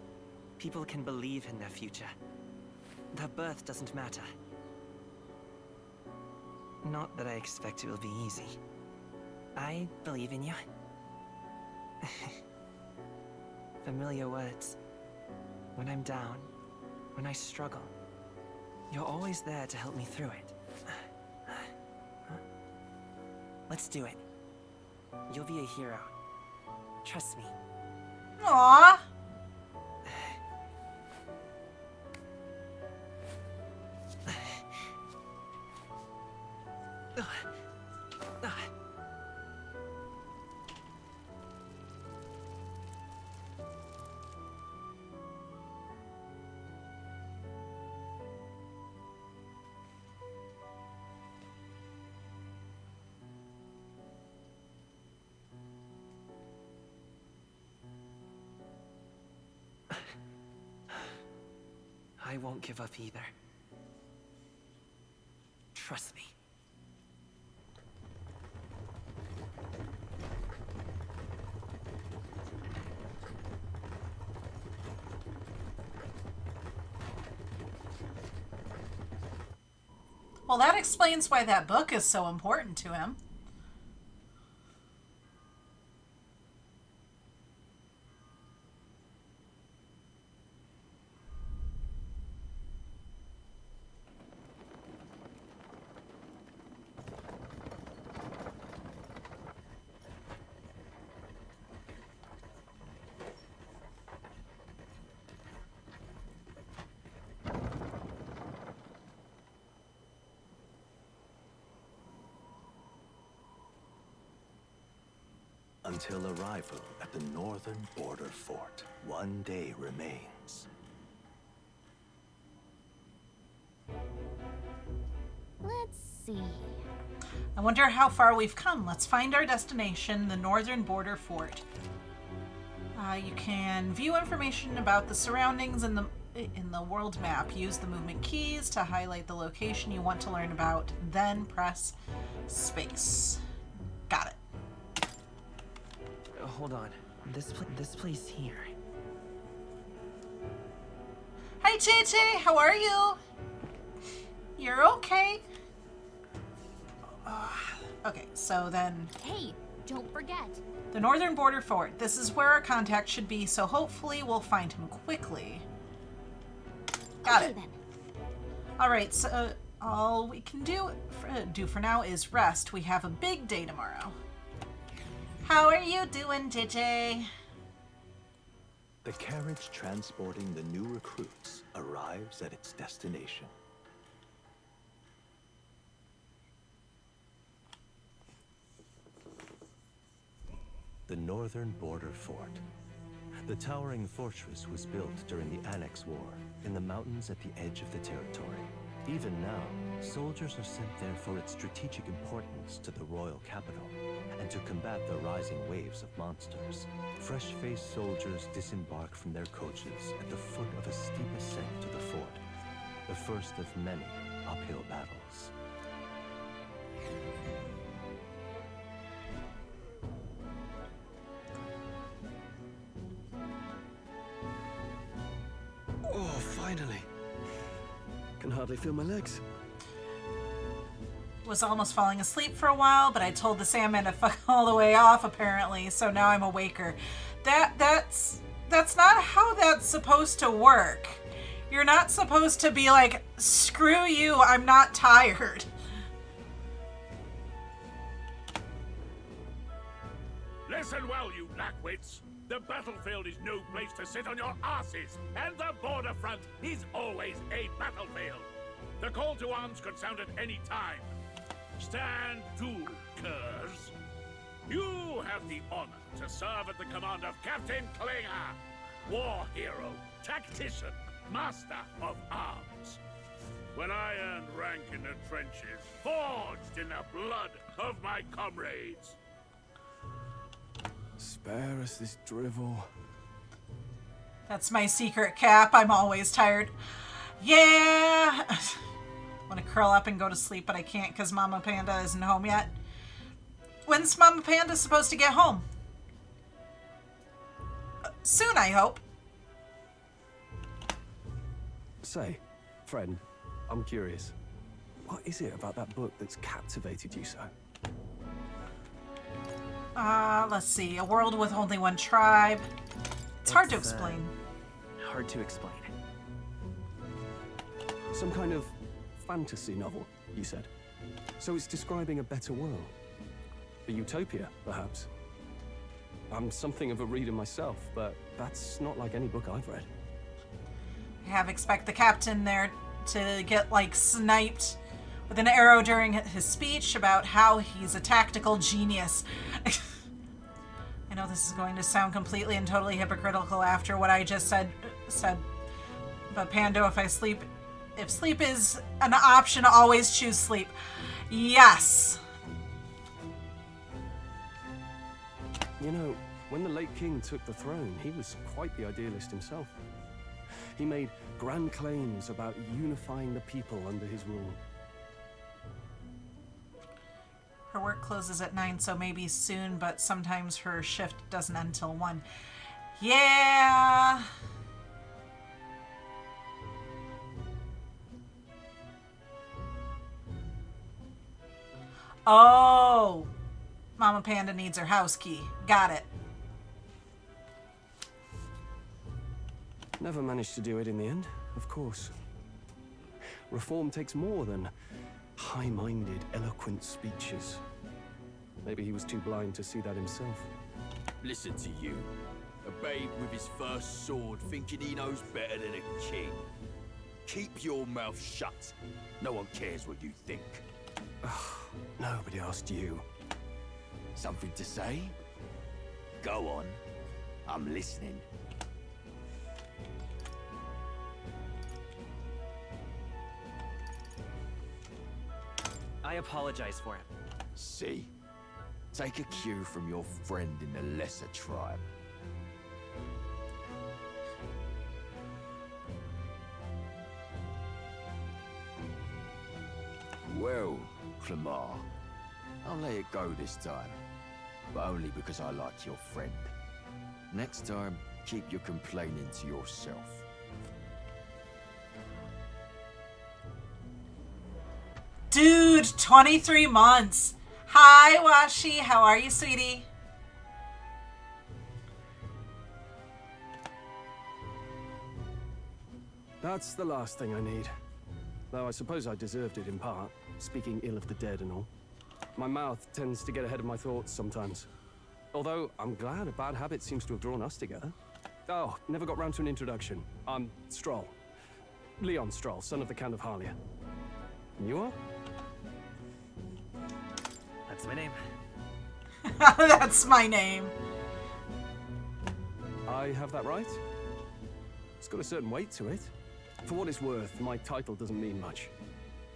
people can believe in their future. Their birth doesn't matter. Not that I expect it will be easy. I believe in you. Familiar words. When I'm down, when I struggle, you're always there to help me through it. Let's do it. You'll be a hero. Trust me. Aww. I won't give up either. Trust me. Well, that explains why that book is so important to him. Until arrival at the northern border fort, one day remains. Let's see. I wonder how far we've come. Let's find our destination, the northern border fort. You can view information about the surroundings in the in the world map. Use the movement keys to highlight the location you want to learn about, then press space. Got it. Hold on. This place here. Hi, JJ. How are you? You're okay. Okay, so then... Hey, don't forget. The northern border fort. This is where our contact should be, so hopefully we'll find him quickly. Got it. Alright, so all we can do for now is rest. We have a big day tomorrow. How are you doing, JJ? The carriage transporting the new recruits arrives at its destination. The northern border fort. The towering fortress was built during the Annex War in the mountains at the edge of the territory. Even now, soldiers are sent there for its strategic importance to the royal capital and to combat the rising waves of monsters. Fresh-faced soldiers disembark from their coaches at the foot of a steep ascent to the fort, the first of many uphill battles. Oh, finally. Can hardly feel my legs. Was almost falling asleep for a while, but I told the Sandman to fuck all the way off, apparently, so now I'm awaker. That's not how that's supposed to work. You're not supposed to be like, screw you, I'm not tired. Listen well, you lackwits. The battlefield is no place to sit on your asses, and the border front is always a battlefield. The call to arms could sound at any time. Stand to, curs. You have the honor to serve at the command of Captain Klinger, war hero, tactician, master of arms. When I earned rank in the trenches, forged in the blood of my comrades. Spare us this drivel. That's my secret, Cap. I'm always tired. Yeah. Want to curl up and go to sleep, but I can't because Mama Panda isn't home yet. When's Mama Panda supposed to get home? Soon, I hope. Say, friend, I'm curious. What is it about that book that's captivated you so? Let's see. A world with only one tribe. It's hard to explain. Hard to explain. Some kind of fantasy novel, you said. So it's describing a better world. A utopia, perhaps. I'm something of a reader myself, but that's not like any book I've read. I have expect the captain there to get, like, sniped with an arrow during his speech about how he's a tactical genius. I know this is going to sound completely and totally hypocritical after what I just said, but Pando, if sleep is an option, always choose sleep. Yes. You know, when the late king took the throne, he was quite the idealist himself. He made grand claims about unifying the people under his rule. Her work closes at 9, so maybe soon, but sometimes her shift doesn't end till 1. Yeah. Oh. Mama Panda needs her house key. Got it. Never managed to do it in the end, of course. Reform takes more than high-minded, eloquent speeches. Maybe he was too blind to see that himself. Listen to you. A babe with his first sword thinking he knows better than a king. Keep your mouth shut. No one cares what you think. Nobody asked you. Something to say? Go on. I'm listening. I apologize for it. See? Take a cue from your friend in the lesser tribe. Well, Clemar, I'll let it go this time. But only because I like your friend. Next time, keep your complaining to yourself. Dude, 23 months. Hi, Washi. How are you, sweetie? That's the last thing I need. Though I suppose I deserved it in part, speaking ill of the dead and all. My mouth tends to get ahead of my thoughts sometimes. Although, I'm glad a bad habit seems to have drawn us together. Oh, never got round to an introduction. I'm Stroll. Leon Stroll, son of the Count of Harlia. And you are? That's my name. That's my name. I have that right? It's got a certain weight to it. For what it's worth, my title doesn't mean much.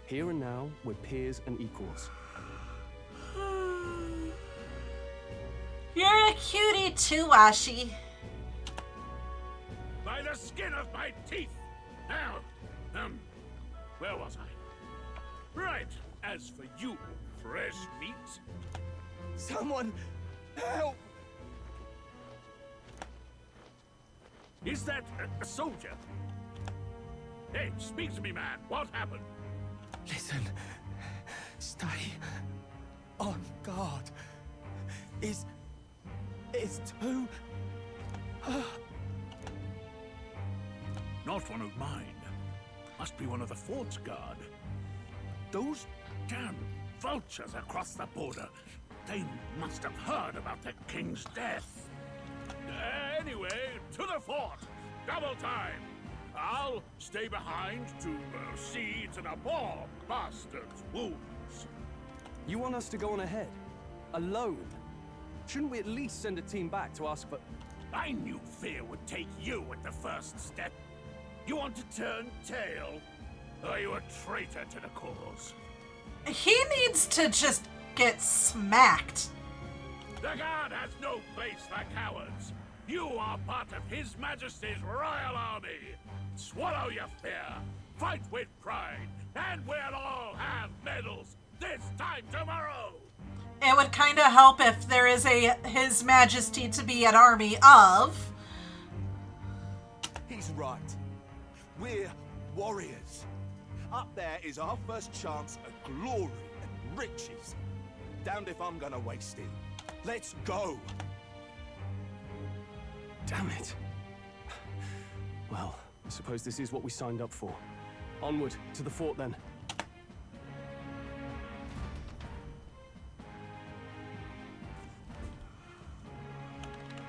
Here and now, we're peers and equals. You're a cutie too, Washi. By the skin of my teeth! Now, where was I? Right, as for you, fresh meat. Someone help! Is that a soldier? Hey, speak to me, man. What happened? Listen. Stay on guard. It's too... Not one of mine. Must be one of the fort's guard. Those damn vultures across the border. They must have heard about the king's death. Anyway, to the fort. Double time. I'll stay behind to see to the poor bastard's wounds. You want us to go on ahead? Alone? Shouldn't we at least send a team back to ask for... I knew fear would take you at the first step. You want to turn tail? Are you a traitor to the cause? He needs to just get smacked. The guard has no place for cowards. You are part of His Majesty's Royal Army. Swallow your fear, fight with pride, and we'll all have medals this time tomorrow. It would kind of help if there is a His Majesty to be an army of. He's right. We're warriors. Up there is our first chance at glory and riches. Damned if I'm gonna waste it. Let's go. Damn it. Well, I suppose this is what we signed up for. Onward, to the fort then.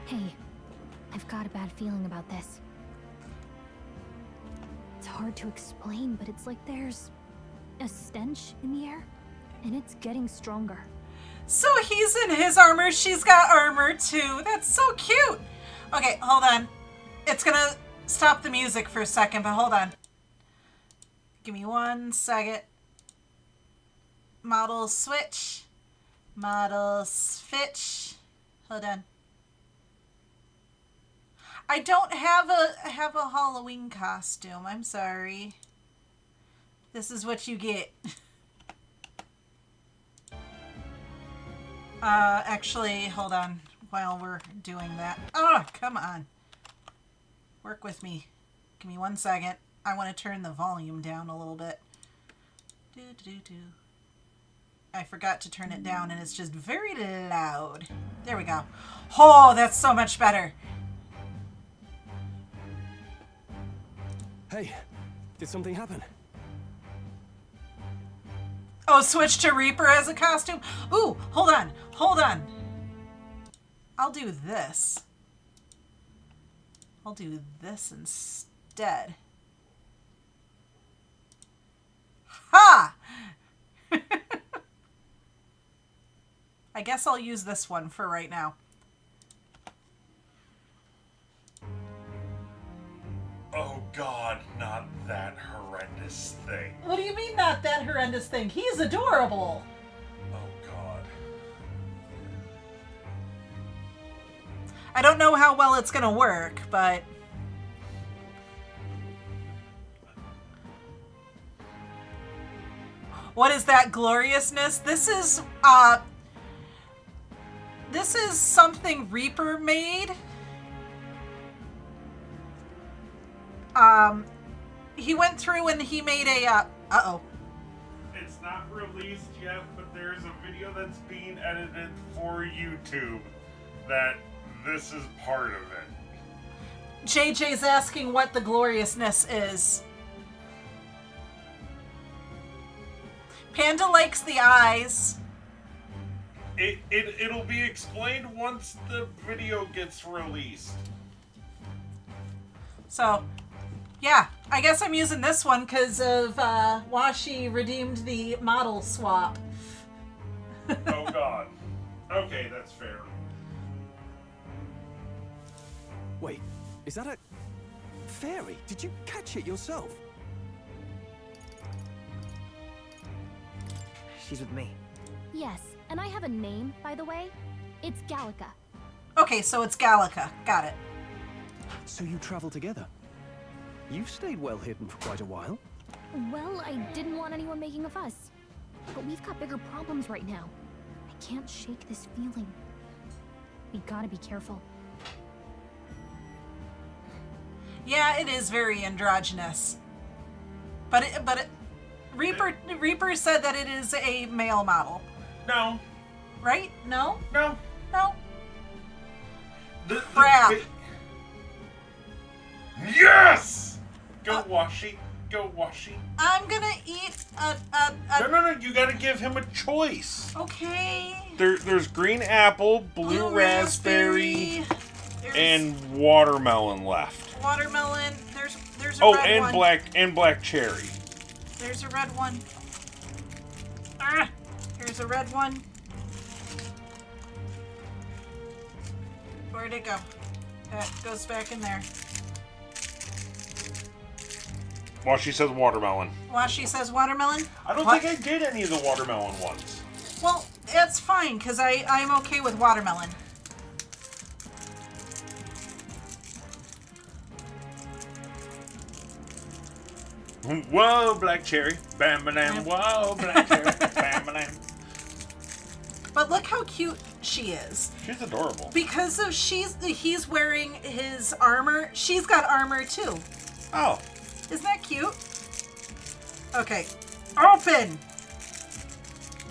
Hey, I've got a bad feeling about this. It's hard to explain, but it's like there's a stench in the air, and it's getting stronger. So he's in his armor, she's got armor too. That's so cute. Okay, hold on. It's gonna stop the music for a second, but hold on. Give me 1 second. Model switch. Model switch. Hold on. I don't have a Halloween costume. I'm sorry. This is what you get. Actually, hold on while we're doing that. Oh, come on. Work with me. Give me 1 second. I want to turn the volume down a little bit. I forgot to turn it down and it's just very loud. There we go. Oh, that's so much better. Hey, did something happen? Oh, switch to Reaper as a costume? Ooh, hold on. Hold on. I'll do this. I'll do this instead. Ha! I guess I'll use this one for right now. Oh God, not that horrendous thing. What do you mean not that horrendous thing? He's adorable. Oh God. I don't know how well it's gonna work, but... What is that gloriousness? This is something Reaper made. He went through and he made a, uh-oh. It's not released yet, but there's a video that's being edited for YouTube that this is part of it. JJ's asking what the gloriousness is. Panda likes the eyes. It'll be explained once the video gets released. So, yeah, I guess I'm using this one because of Washi redeemed the model swap. Oh god. Okay, that's fair. Wait, is that a fairy? Did you catch it yourself? She's with me. Yes, and I have a name, by the way. It's Gallica. Okay, so it's Gallica. Got it. So you travel together? You've stayed well hidden for quite a while. Well, I didn't want anyone making a fuss. But we've got bigger problems right now. I can't shake this feeling. We gotta be careful. Yeah, it is very androgynous. But Reaper said that it is a male model. No. Right? No? No. No. Crap. Yes! Go Washi. Go Washi. I'm gonna eat a No, you gotta give him a choice. Okay. There's green apple, blue raspberry, and watermelon left. Watermelon. There's a red one. and black cherry. There's a red one. Ah! Here's a red one. Where'd it go? That goes back in there. Washi says watermelon. Washi says watermelon? I don't think I did any of the watermelon ones. Well, it's fine, because I'm okay with watermelon. Whoa, black cherry. Bam, bam, whoa, black cherry. Bam, bam. But look how cute she is. She's adorable. Because of he's wearing his armor, she's got armor too. Oh. Isn't that cute? Okay. Open!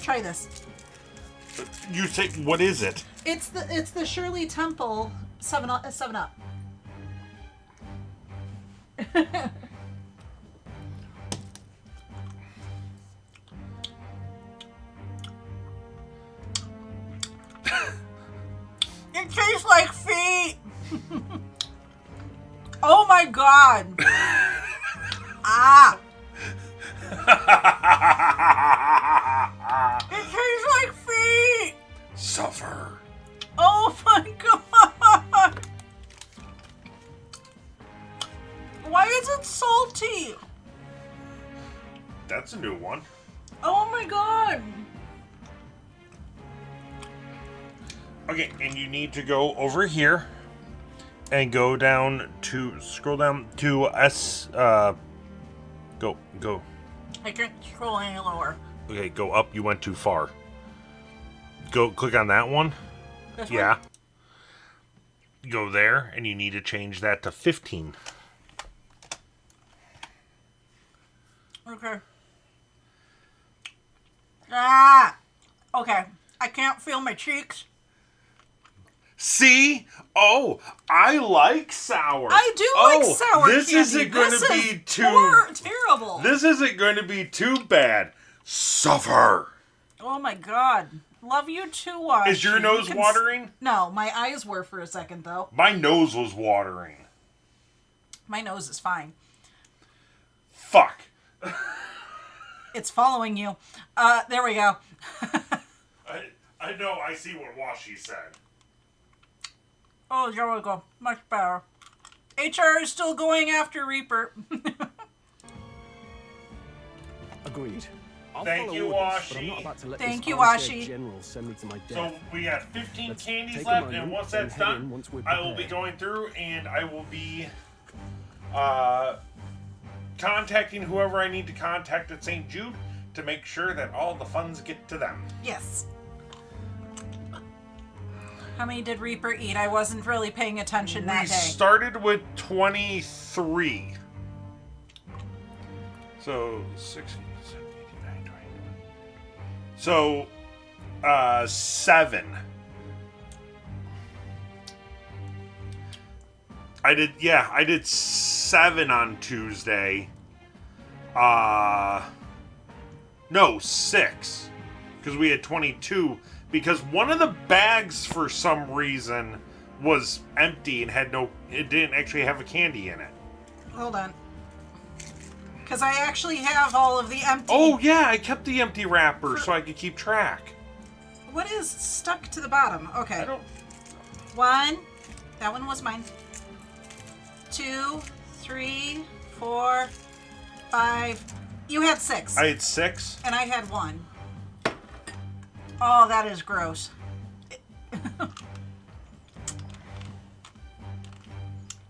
Try this. You say, what is it? It's the Shirley Temple 7-Up. It tastes like feet! Oh my god! Ah! It tastes like feet! Suffer. Oh my god! Why is it salty? That's a new one. Oh my god! Okay, and you need to go over here and go down to, scroll down to S, go. I can't scroll any lower. Okay, go up, you went too far. Go, click on that one. This yeah. Go there, and you need to change that to 15. Okay. Ah! Okay. I can't feel my cheeks. See? Oh, I like sour. I do like sour this candy. Isn't going to be terrible. This isn't going to be too bad. Suffer. Oh my god. Love you too, Washi. Is your nose watering? No, my eyes were for a second, though. My nose was watering. My nose is fine. Fuck. It's following you. There we go. I know, I see what Washi said. Oh, there we go. Much better. HR is still going after Reaper. Agreed. I'll Thank you, orders, but I'm Washi. not about to let Thank this you, armchair Washi. general send me to my So death. we got 15 Let's candies take a left, moment and once and that's head in done, once we're I will be prepared. going through and I will be contacting whoever I need to contact at St. Jude to make sure that all the funds get to them. Yes. How many did Reaper eat? I wasn't really paying attention that day. We started with 23. So 6, 7, 8, 9, 20. So 7. I did 7 on Tuesday. No, 6. Because we had 22. Because one of the bags, for some reason, was empty and it didn't actually have a candy in it. Hold on. Because I actually have all of the empty... Oh, yeah, I kept the empty wrapper so I could keep track. What is stuck to the bottom? Okay. I don't... 1. That one was mine. 2, 3, 4, 5. You had 6. I had 6? And I had 1. Oh, that is gross.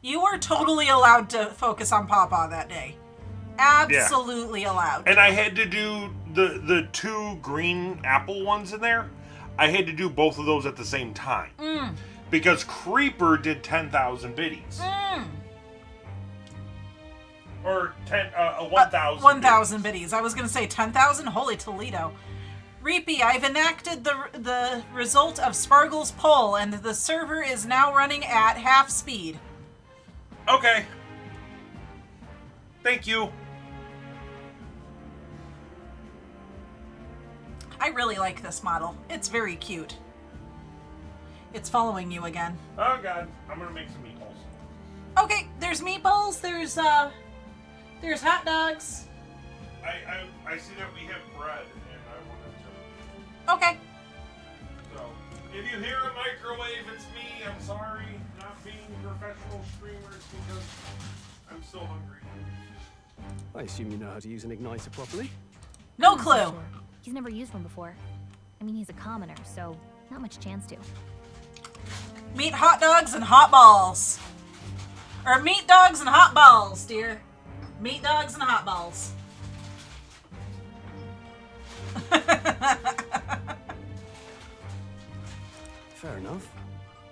You were totally allowed to focus on Pawpaw that day. Absolutely allowed. And I had to do the 2 green apple ones in there. I had to do both of those at the same time. Because Creeper did 10,000 biddies. Or 1,000. 1,000 biddies. I was going to say 10,000. Holy Toledo. Reapy, I've enacted the result of Spargle's poll, and the server is now running at half speed. Okay. Thank you. I really like this model. It's very cute. It's following you again. Oh god, I'm gonna make some meatballs. Okay, there's meatballs. There's hot dogs. I see that we have bread, and I wanted to. Okay. So, if you hear a microwave, it's me. I'm sorry, not being professional streamers because I'm still hungry. I assume you know how to use an igniter properly? No clue. He's never used one before. I mean, he's a commoner, so not much chance to. Meat hot dogs and hot balls. Or meat dogs and hot balls, dear. Meat dogs and hot balls. Fair enough.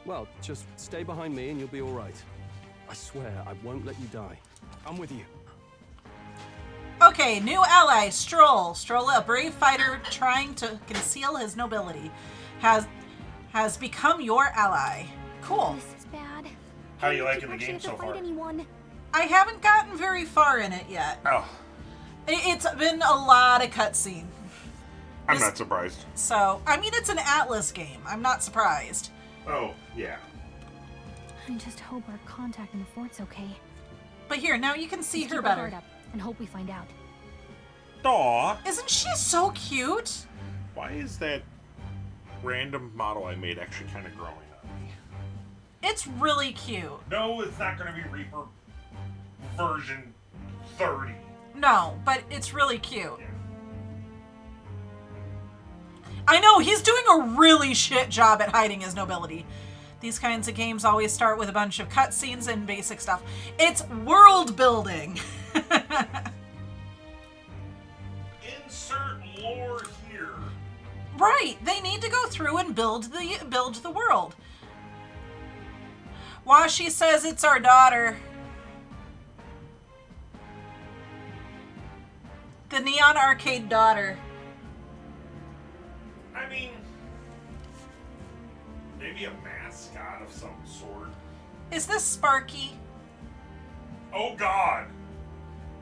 Well, just stay behind me and you'll be all right. I swear I won't let you die. I'm with you. Okay, new ally, Stroll. Stroll, a brave fighter trying to conceal his nobility, has become your ally. Cool. This is bad. How are you liking the game so far? I haven't gotten very far in it yet. Oh. It's been a lot of cutscene. I'm not surprised. So, I mean, it's an Atlas game. I'm not surprised. Oh, yeah. I just hope our contact in the fort's okay. But here, now you can see Just her keep better. Our guard up and hope we find out. Aw. Isn't she so cute? Why is that random model I made actually kind of growing on me? It's really cute. No, it's not going to be Reaper version 30. No, but it's really cute. Yeah. I know, he's doing a really shit job at hiding his nobility. These kinds of games always start with a bunch of cutscenes and basic stuff. It's world building. Insert lore here. Right, they need to go through and build the world. Washi says it's our daughter. The Neon Arcade daughter. I mean, maybe a mascot of some sort. Is this Sparky? Oh god.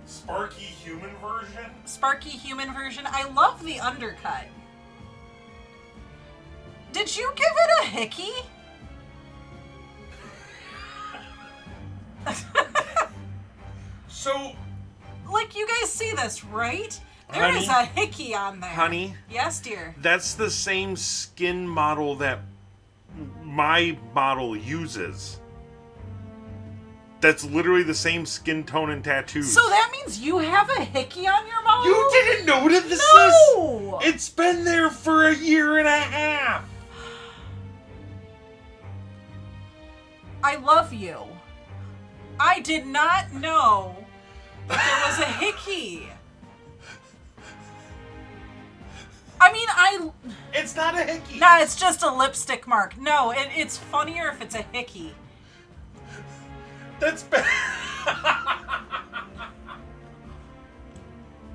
Sparky human version? Sparky human version. I love the undercut. Did you give it a hickey? So, like, you guys see this, right? There is a hickey on there. Honey? Yes, dear. That's the same skin model that my model uses. That's literally the same skin tone and tattoos. So that means you have a hickey on your model? You didn't know that this No! is... It's been there for a year and a half. I love you. I did not know that there was a hickey. I mean, It's not a hickey. No, it's just a lipstick mark. No, it's funnier if it's a hickey. That's bad.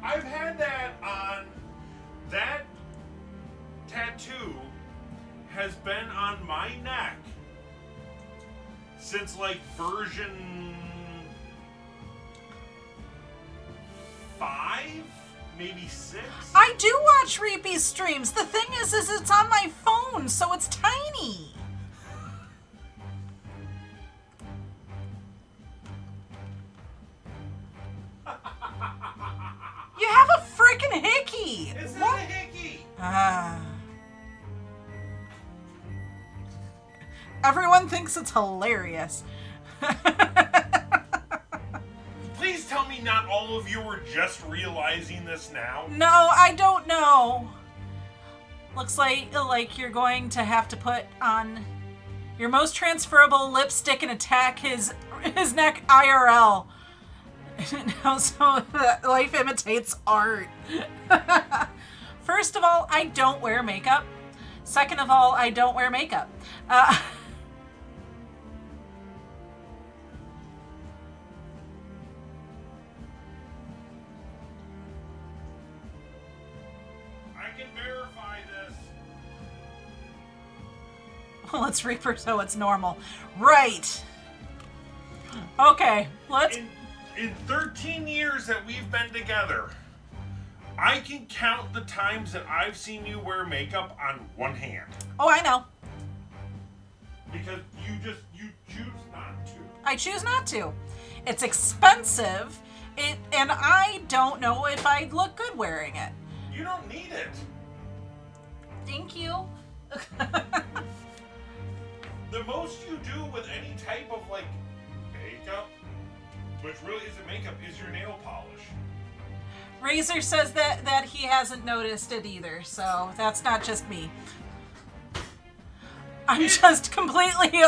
I've had that on. That tattoo has been on my neck since like version 5, maybe 6. I do watch Reepe's streams. The thing is it's on my phone, so it's tiny. You have a freaking hickey. It's not a hickey. Everyone thinks it's hilarious. Please tell me not all of you were just realizing this now. No, I don't know. Looks like you're going to have to put on your most transferable lipstick and attack his neck IRL. So life imitates art. First of all, I don't wear makeup. Second of all, I don't wear makeup. I can verify this. Well, it's Reaper, so it's normal. Right. Okay, let's... In 13 years that we've been together, I can count the times that I've seen you wear makeup on one hand. Oh, I know. Because you choose not to. I choose not to. It's expensive, and I don't know if I'd look good wearing it. You don't need it. Thank you. The most you do with any type of like makeup, which really isn't makeup, is your nail polish. Razor says that he hasn't noticed it either, so that's not just me. I'm just completely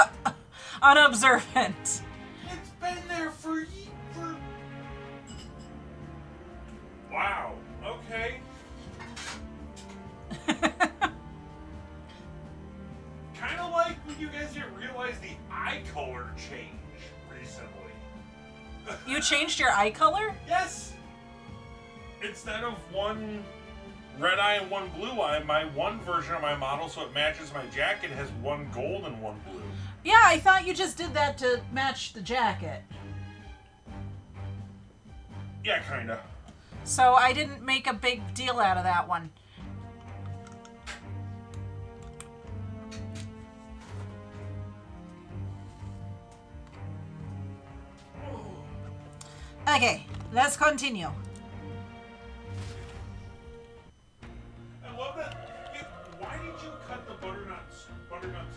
unobservant. It's been there for Wow. Okay. Kind of like when you guys didn't realize the eye color change recently. You changed your eye color? Yes. Instead of one red eye and one blue eye, my one version of my model, so it matches my jacket, has one gold and one blue. Yeah, I thought you just did that to match the jacket. Yeah, kinda. So I didn't make a big deal out of that one. Okay, let's continue. I love that. Why did you cut the butternut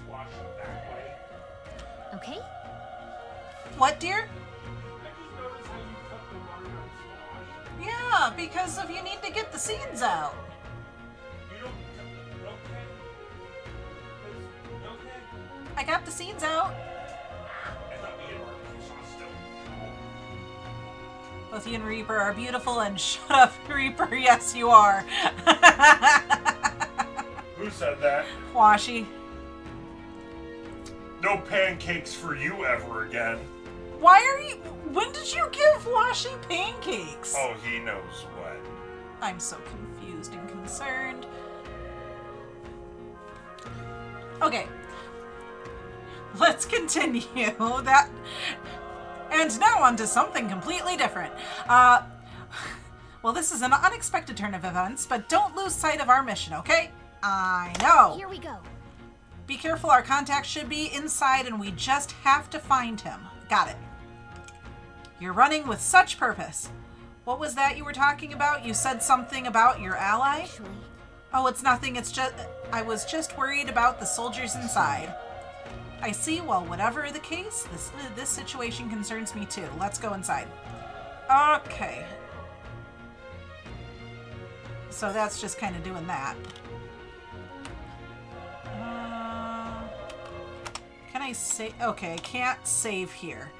squash that way? Okay. What, dear? I just noticed how you cut the butternut squash. Yeah, because you need to get the seeds out. You don't. Okay. Okay. I got the seeds out. I thought we had barbecue sauce still. Both you and Reaper are beautiful, and shut up, Reaper. Yes, you are. Who said that? Washi. No pancakes for you ever again. Why are you... When did you give Washi pancakes? Oh, he knows what. I'm so confused and concerned. Okay. Let's continue. That... And now on to something completely different. Well, this is an unexpected turn of events, but don't lose sight of our mission, okay? I know. Here we go. Be careful, our contact should be inside and we just have to find him. Got it. You're running with such purpose. What was that you were talking about? You said something about your ally? Actually. Oh, it's nothing. It's just... I was just worried about the soldiers inside. I see. Well, whatever the case, this situation concerns me too. Let's go inside. Okay. So that's just kind of doing that. Can I save? Okay, I can't save here.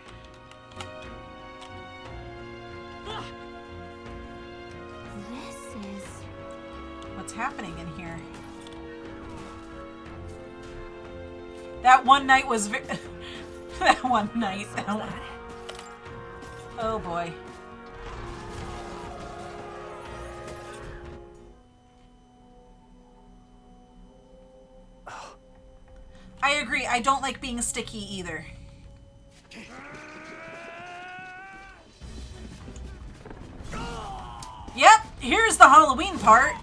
This is... What's happening in here? That one night was that one night. Oh boy. I agree. I don't like being sticky either. Yep, here's the Halloween part.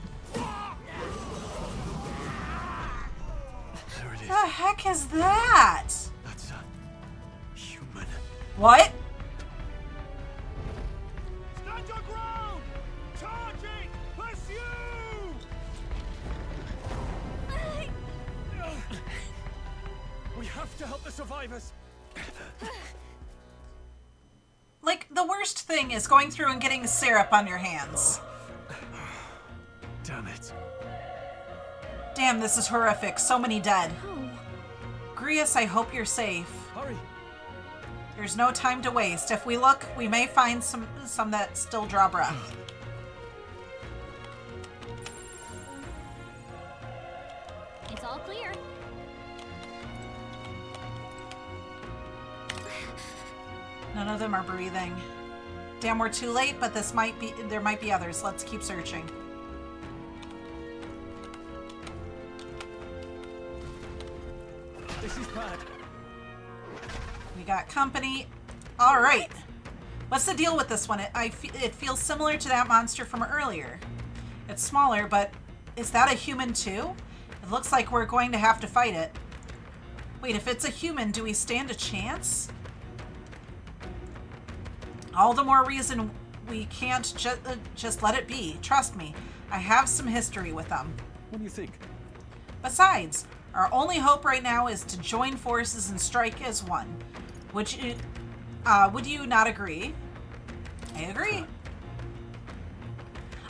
There it is. The heck is that? That's a human. What? Stand your ground! Charging! Pursue! We have to help the survivors. Like, the worst thing is going through and getting syrup on your hands. Damn it. Damn, this is horrific. So many dead. Grius, I hope you're safe. Hurry. There's no time to waste. If we look, we may find some that still draw breath. It's all clear. None of them are breathing. Damn, we're too late, but there might be others. Let's keep searching. This is bad. We got company. All right. What's the deal with this one? It feels similar to that monster from earlier. It's smaller, but is that a human too? It looks like we're going to have to fight it. Wait, if it's a human, do we stand a chance? All the more reason we can't just let it be. Trust me, I have some history with them. What do you think? Besides, our only hope right now is to join forces and strike as one. Would you not agree? I agree.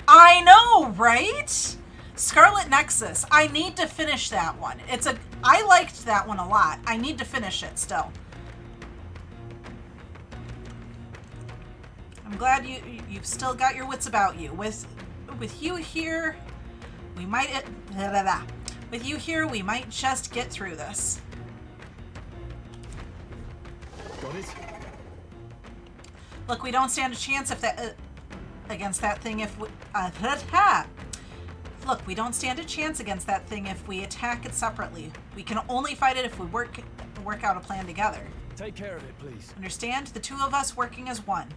I know, right? Scarlet Nexus. I need to finish that one. I liked that one a lot. I need to finish it still. I'm glad you've still got your wits about you. With you here, we might With you here, we might just get through this. Got it. Look, we don't stand a chance if that against that thing if we Look, we don't stand a chance against that thing if we attack it separately. We can only fight it if we work out a plan together. Take care of it, please. Understand? The two of us working as one.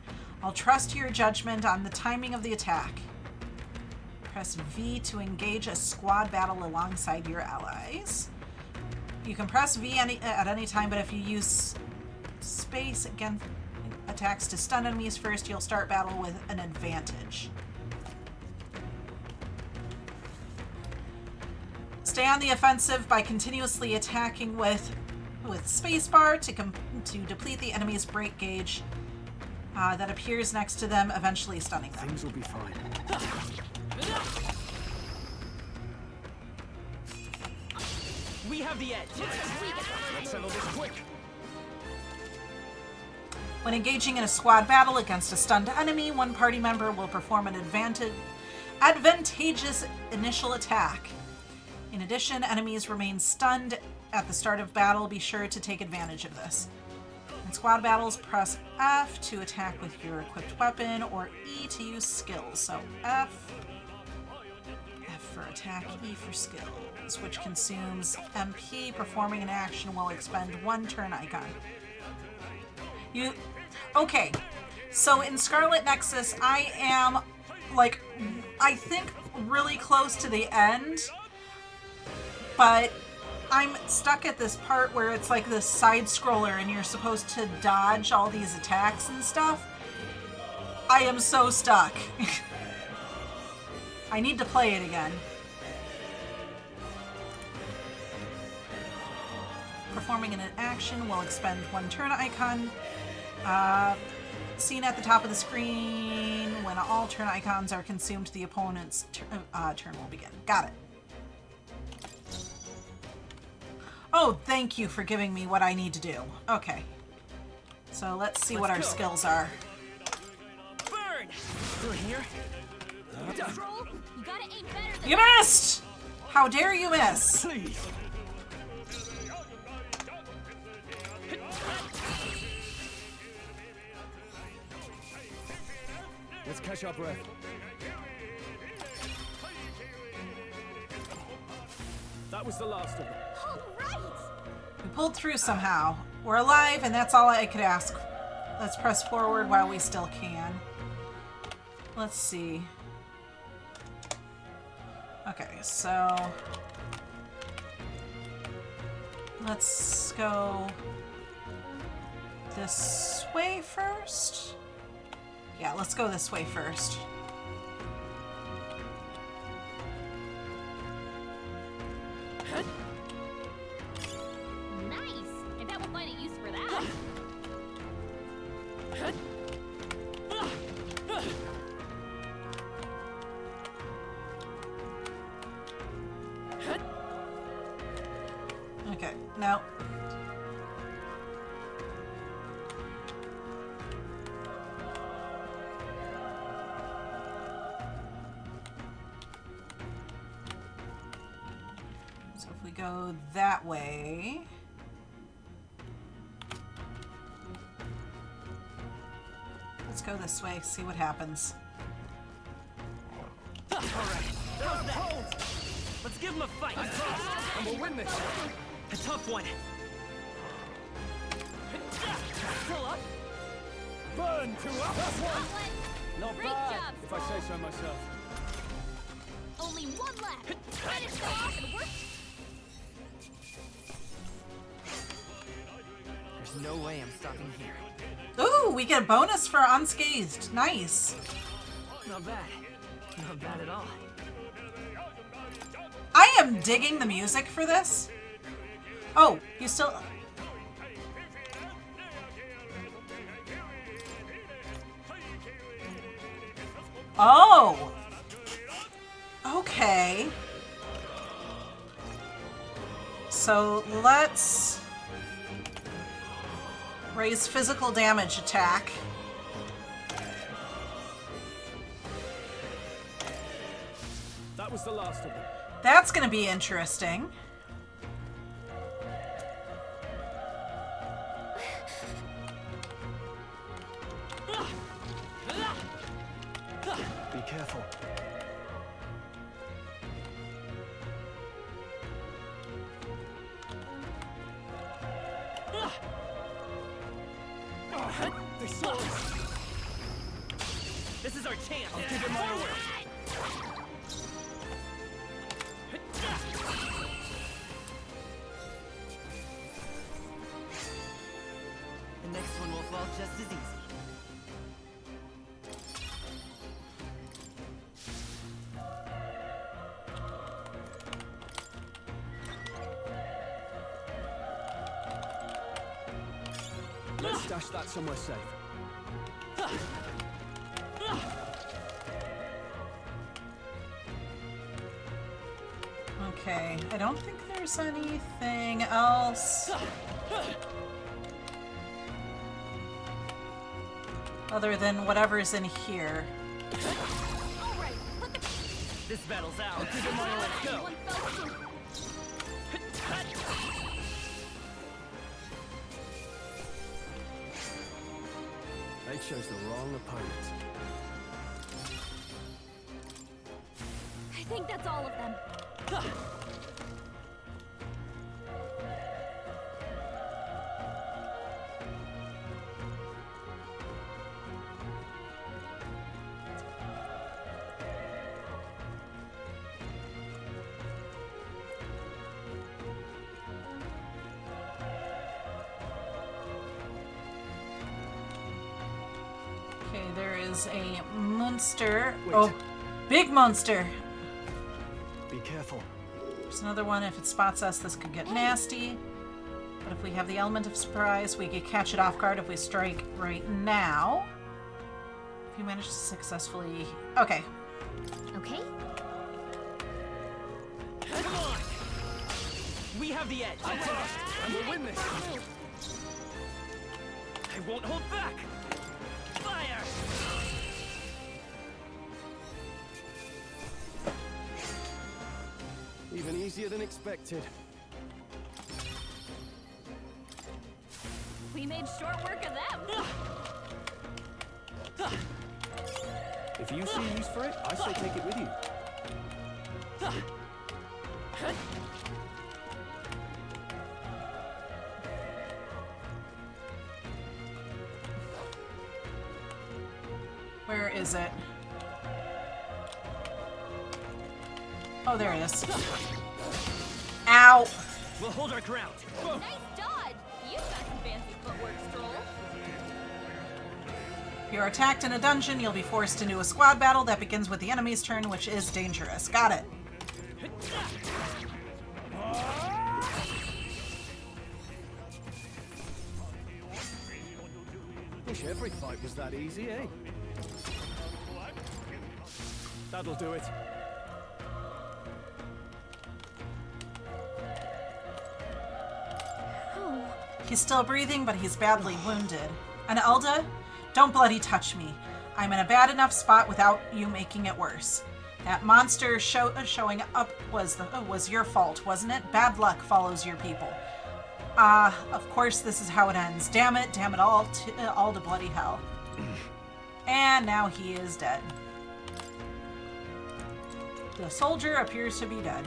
I'll trust your judgment on the timing of the attack. Press V to engage a squad battle alongside your allies. You can press V at any time, but if you use space against attacks to stun enemies first, you'll start battle with an advantage. Stay on the offensive by continuously attacking with spacebar to deplete the enemy's break gauge that appears next to them, eventually stunning them. Things will be fine. We have the edge. Let's settle this quick. When engaging in a squad battle against a stunned enemy, one party member will perform an advantageous initial attack. In addition, enemies remain stunned at the start of battle. Be sure to take advantage of this. In squad battles, press F to attack with your equipped weapon, or E to use skills. So F for attack, E for skills, which consumes MP. Performing an action will expend one turn icon. Okay, so in Scarlet Nexus, I am, I think really close to the end, but I'm stuck at this part where it's like this side scroller and you're supposed to dodge all these attacks and stuff. I am so stuck. I need to play it again. Performing an action will expend one turn icon. Seen at the top of the screen. When all turn icons are consumed, the opponent's turn will begin. Got it. Oh, thank you for giving me what I need to do. Okay. So let's see what our skills are. Burn! Through here? Troll, you gotta aim better than You missed! How dare you miss? Please. Let's catch our breath. That was the last of them. All right. We pulled through somehow. We're alive, and that's all I could ask. Let's press forward while we still can. Let's see. Okay, so let's go this way first. Yeah, let's go this way first. Nice. I bet we'll find a use for that. Okay, no. So if we go that way. Let's go this way, see what happens. All right. Let's give him a fight. And we'll win this. A tough one. Still up? Burn to up. That's one. Not Great bad, job, if I say so myself. Only one left. Finish them off and work. There's no way I'm stopping here. Ooh, we get a bonus for unscathed. Nice. Not bad. Not bad at all. I am digging the music for this. Oh, you still... Oh! Okay. So let's raise physical damage attack. That was the last of them. That's going to be interesting. Be careful. They saw us. This is our chance. I'll give it my all. The next one will fall just as easy. Let's stash that somewhere safe. Okay, I don't think there's anything else other than whatever's in here. This battle's out. Let's go. They chose the wrong opponent. I think that's all of them. Okay, there is a monster. Wait. Oh, big monster. Be careful. There's another one. If it spots us, this could get nasty. But if we have the element of surprise, we could catch it off guard if we strike right now. If you manage to successfully... Okay. Okay. Come on. We have the edge. I'm first, and we'll win this. I won't hold back. Fire. easier than expected. We made short work of them. If you see use for it, I say take it with you. Where is it? Oh, there it is. Ow! We'll hold our ground. Nice dodge! You've got some fancy footwork, Stroll. If you're attacked in a dungeon, you'll be forced into a squad battle that begins with the enemy's turn, which is dangerous. Got it. Wish every fight was that easy, eh? That'll do it. He's still breathing, but he's badly wounded. And Elda, don't bloody touch me. I'm in a bad enough spot without you making it worse. That monster showing up was your fault, wasn't it? Bad luck follows your people. Of course this is how it ends. Damn it all to bloody hell. And now he is dead. The soldier appears to be dead.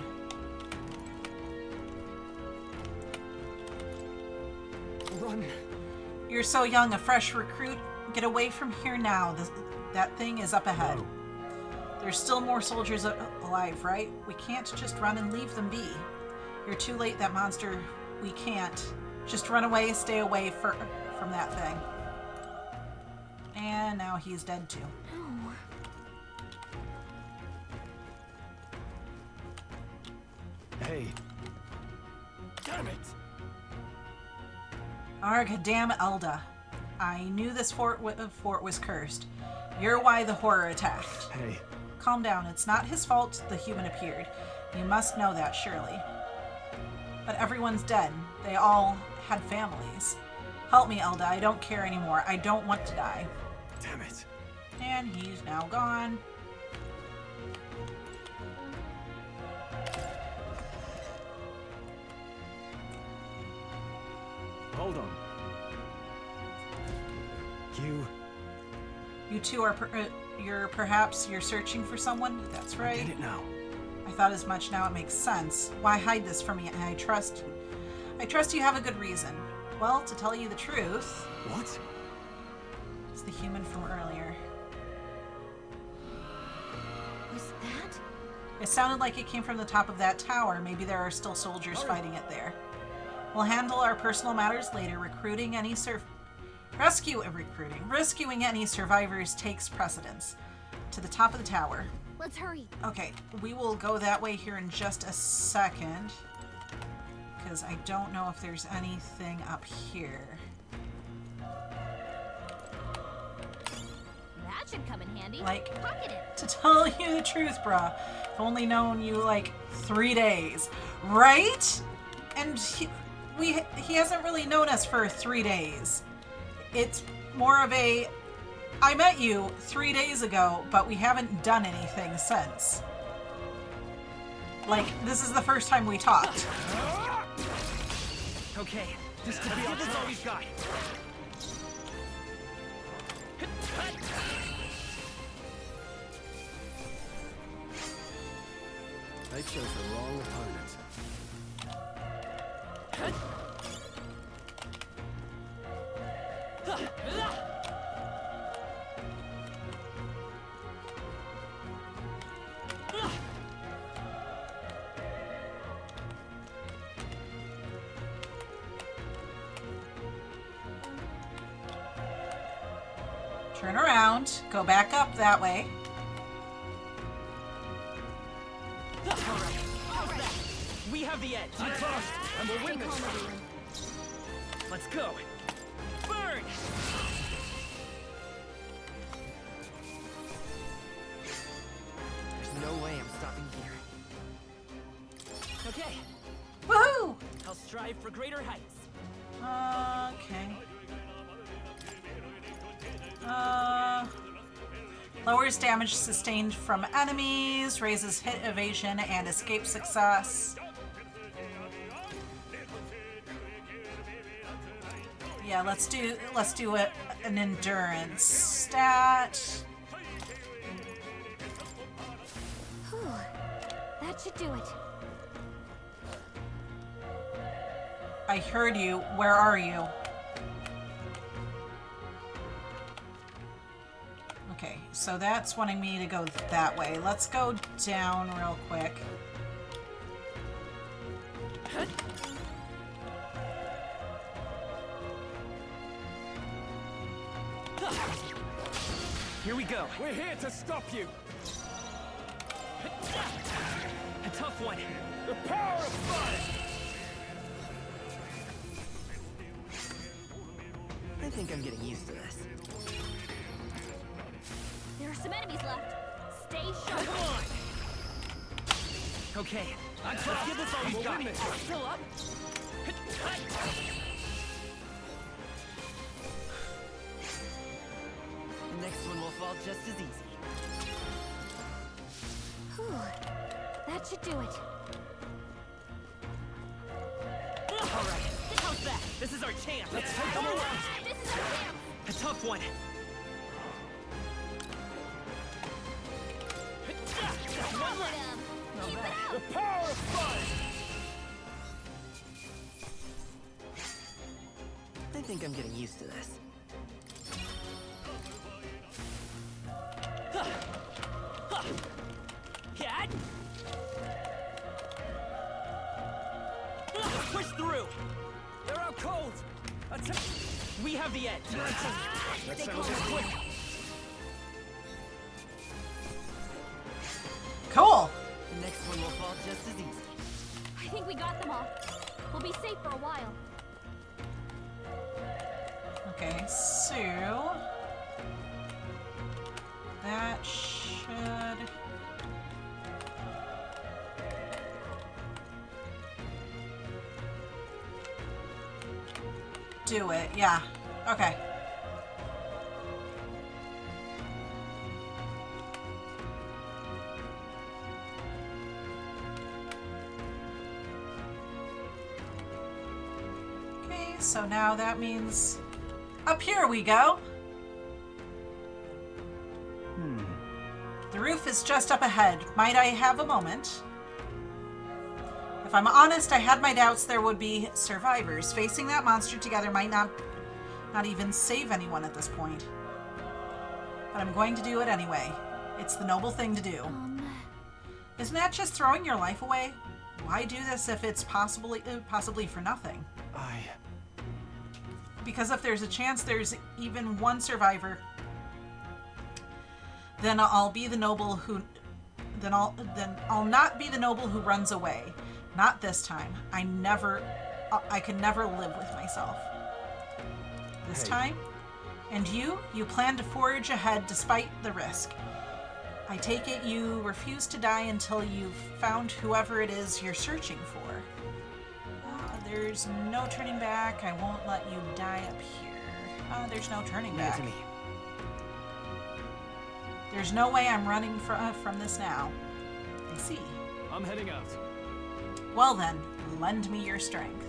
Run. You're so young, a fresh recruit. Get away from here now. That thing is up ahead. No. There's still more soldiers alive, right? We can't just run and leave them be. You're too late, that monster. We can't. Just run away, stay away from that thing. And now he's dead too. No. Hey. Damn it! Arg, damn Elda. I knew this fort was cursed. You're why the horror attacked. Hey. Calm down. It's not his fault the human appeared. You must know that, surely. But everyone's dead. They all had families. Help me, Elda. I don't care anymore. I don't want to die. Damn it. And he's now gone. Hold on. You two are you're searching for someone? That's right. I get it now. I thought as much. Now it makes sense. Why hide this from me? I trust you have a good reason. Well, to tell you the truth. What? It's the human from earlier. Was that? It sounded like it came from the top of that tower. Maybe there are still soldiers fighting it there. We'll handle our personal matters later. Rescuing any survivors takes precedence. To the top of the tower. Let's hurry. Okay, we will go that way here in just a second. Because I don't know if there's anything up here. That should come in handy. Like, pocket it. to tell you the truth, bruh, I've only known you like 3 days, right? And he hasn't really known us for 3 days. It's more of a, I met you 3 days ago, but we haven't done anything since. Like, this is the first time we talked. Okay, this could be all we've got. They chose the wrong opponent. Turn around, go back up that way. We have the edge. I'm close, and we'll win this. Let's go. Burn! There's no way I'm stopping here. Okay. Woohoo! I'll strive for greater heights. Okay. Lowers damage sustained from enemies, raises hit evasion and escape success. Yeah, let's do an endurance stat. Whew. That should do it. I heard you. Where are you? Okay, so that's wanting me to go that way. Let's go down real quick. Here we go. We're here to stop you. A tough one. The power of fire. I think I'm getting used to this. There are some enemies left. Stay sharp. Come on. Okay, let's give this all we've got. Still up? The next one will fall just as easy. Whew. That should do it. All right. How's that? This is our chance. Let's take them around. This is our chance. A tough one. Keep it up. The power of fire. I think I'm getting used to this. Cat. Push through. They're out cold. We have the edge. Let's settle this quick. Cool. The next one will fall just as easy. I think we got them all. We'll be safe for a while. Okay, so that should do it. Yeah. Okay. Okay, so now that means up here we go. The roof is just up ahead. Might I have a moment? If I'm honest, I had my doubts there would be survivors. Facing that monster together might not even save anyone at this point. But I'm going to do it anyway. It's the noble thing to do. Isn't that just throwing your life away? Why do this if it's possibly for nothing? Because if there's a chance there's even one survivor, then I'll be the noble who then I'll not be the noble who runs away. Not this time. I could never live with myself. This time? And you plan to forge ahead despite the risk. I take it you refuse to die until you've found whoever it is you're searching for. There's no turning back. I won't let you die up here. There's no turning back. To me. There's no way I'm running from this now. I see. I'm heading out. Well then, lend me your strength.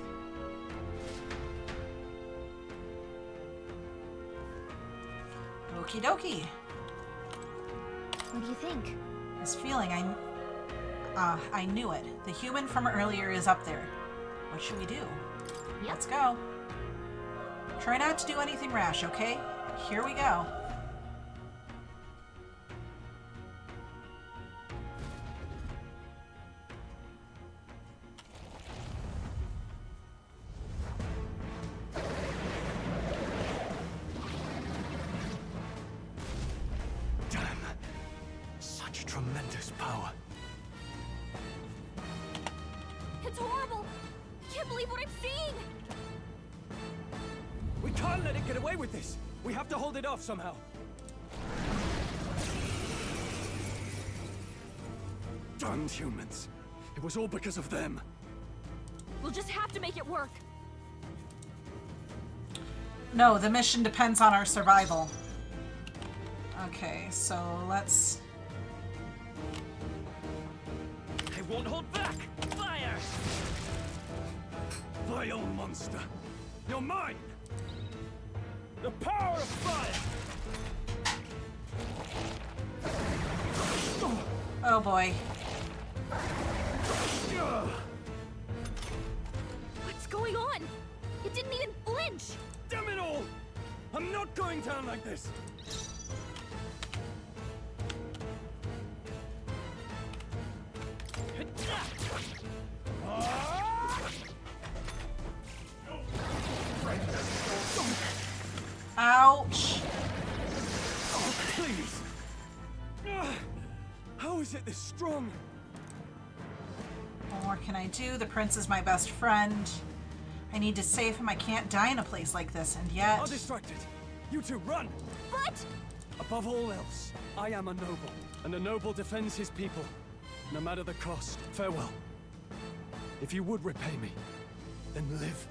Okie dokie. What do you think? This feeling, I knew it. The human from earlier is up there. What should we do? Yep. Let's go. Try not to do anything rash, okay? Here we go. Damn. Such tremendous power. It's horrible. I can't believe what I'm seeing. We can't let it get away with this. We have to hold it off somehow. Damned humans. It was all because of them. We'll just have to make it work. No, the mission depends on our survival. Okay, so let's... I won't hold back! Fire! Vile monster. You're mine! The power of fire! Oh boy. What's going on? It didn't even flinch! Damn it all! I'm not going down like this! Ouch. Oh, please! How is it this strong? What more can I do? The prince is my best friend. I need to save him. I can't die in a place like this, and yet... I'll distract it. You two, run! But... Above all else, I am a noble, and a noble defends his people. No matter the cost. Farewell. If you would repay me, then live.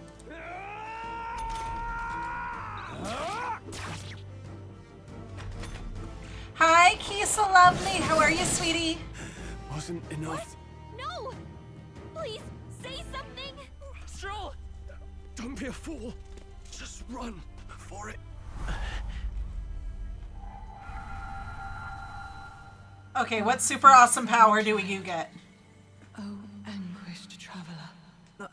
Hi, Kisa Lovely. How are you, sweetie? Wasn't enough. No! Please, say something! Stroll! Don't be a fool. Just run for it. Okay, what super awesome power do you get? Oh, anguished traveler.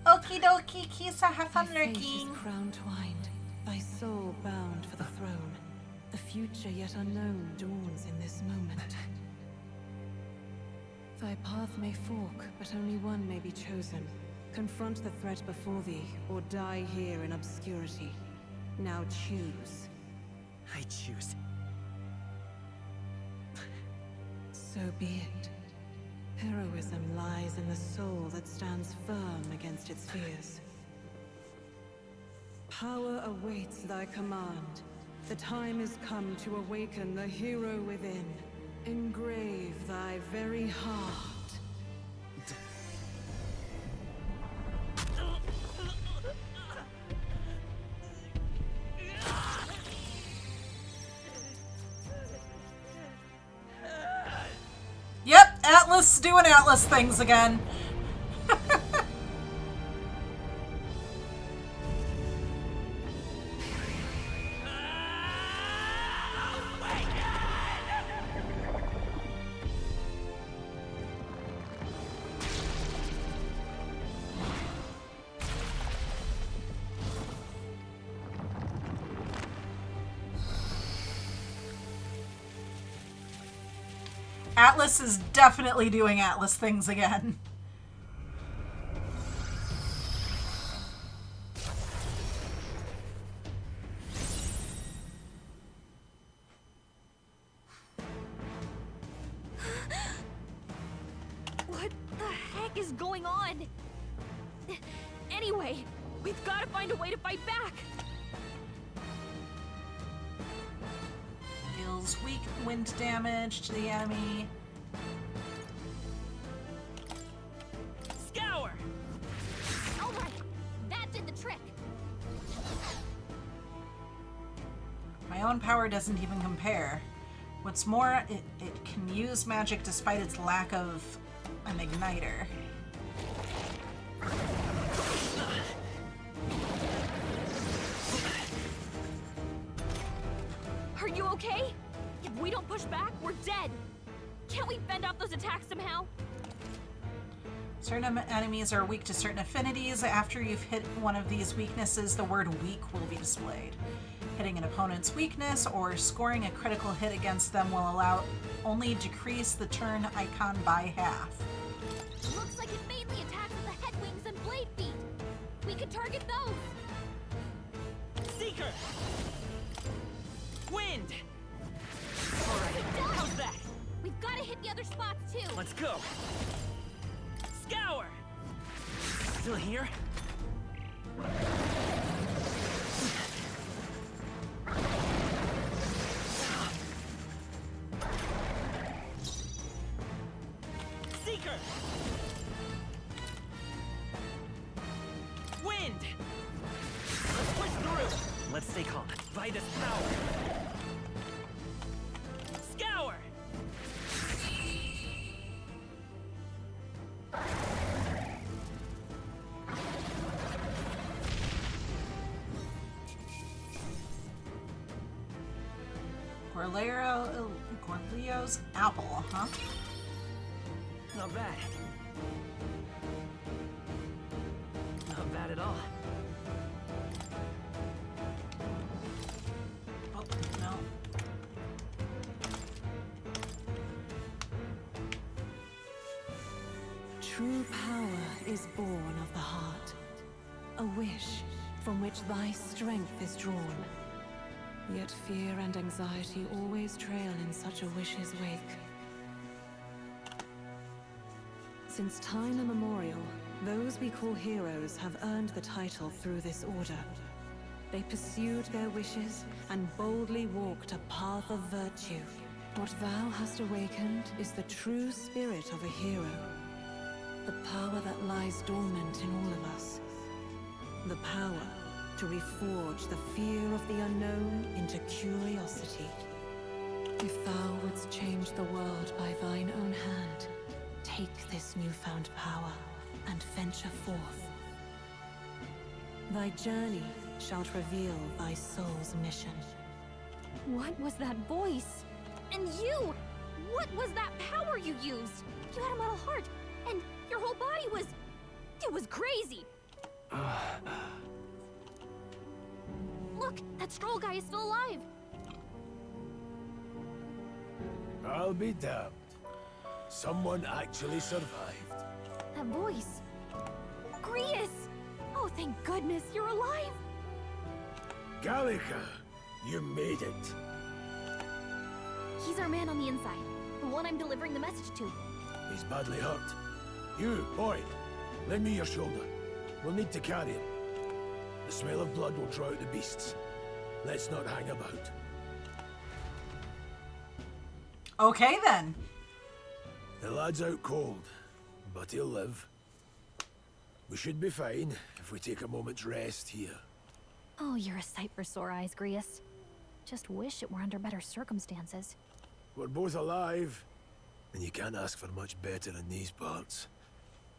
Okie dokie, Kisa, have fun Thy fate lurking. is crown twined, thy soul bound for the throne. The future yet unknown dawns in this moment. Thy path may fork, but only one may be chosen. Confront the threat before thee, or die here in obscurity. Now choose. I choose. So be it. Heroism lies in the soul that stands firm against its fears. Power awaits thy command. The time is come to awaken the hero within. Engrave thy very heart. Yep, Atlas doing Atlas things again. Atlas is definitely doing Atlas things again. What the heck is going on? Anyway, we've got to find a way to fight back. Deals weak wind damage to the enemy. Scour! Alright, that did the trick. My own power doesn't even compare. What's more, it can use magic despite its lack of an igniter. Are you okay? If we don't push back, we're dead. Can't we fend off those attacks somehow? Certain enemies are weak to certain affinities. After you've hit one of these weaknesses, the word weak will be displayed. Hitting an opponent's weakness or scoring a critical hit against them will allow only decrease the turn icon by half. Looks like it mainly attacks with the head wings and blade feet. We could target those. Seeker! Wind! Alright, how's that? We've got to hit the other spots too. Let's go. Scour! Still here? Seeker! Wind! Let's push through! Let's stay calm. Vitus power! Scour! Gorleo's apple, huh? Not bad. Not bad at all. Oh, no. True power is born of the heart. A wish from which thy strength is drawn. Yet fear and anxiety always trail in such a wish's wake. Since time immemorial, those we call heroes have earned the title through this order. They pursued their wishes and boldly walked a path of virtue. What thou hast awakened is the true spirit of a hero. The power that lies dormant in all of us. The power to reforge the fear of the unknown into curiosity. If thou wouldst change the world by thine own hand, take this newfound power and venture forth. Thy journey shalt reveal thy soul's mission. What was that voice? And you! What was that power you used? You had a metal heart, and your whole body was... it was crazy! Look, that Stroll guy is still alive! I'll be damned. Someone actually survived. That voice... Grius! Oh, thank goodness you're alive! Gallica, you made it. He's our man on the inside. The one I'm delivering the message to. He's badly hurt. You, boy, lend me your shoulder. We'll need to carry him. The smell of blood will draw out the beasts. Let's not hang about. Okay, then. The lad's out cold, but he'll live. We should be fine if we take a moment's rest here. Oh, you're a sight for sore eyes, Grius. Just wish it were under better circumstances. We're both alive, and you can't ask for much better in these parts.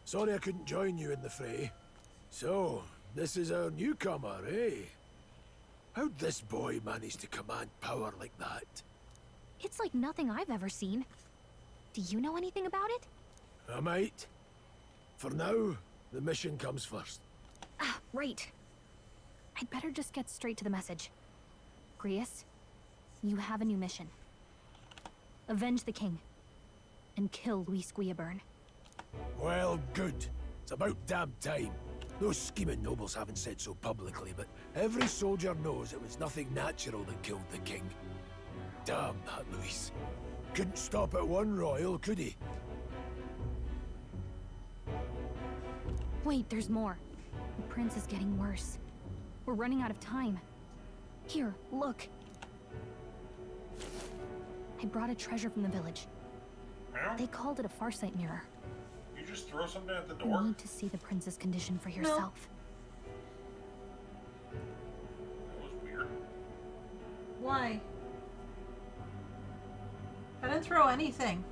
Sorry I couldn't join you in the fray. So, this is our newcomer, eh? How'd this boy manage to command power like that? It's like nothing I've ever seen. Do you know anything about it? I might. For now, the mission comes first. Ah, right. I'd better just get straight to the message. Grius, you have a new mission. Avenge the king. And kill Luis Guillaburn. Well, good. It's about damn time. Those scheming nobles haven't said so publicly, but every soldier knows it was nothing natural that killed the king. Damn that Luis. Couldn't stop at one royal, could he? Wait, there's more. The prince is getting worse. We're running out of time. Here, look. I brought a treasure from the village. Huh? They called it a farsight mirror. You just throw something at the You door? need to see the prince's condition for yourself. That was weird. Why? I didn't throw anything.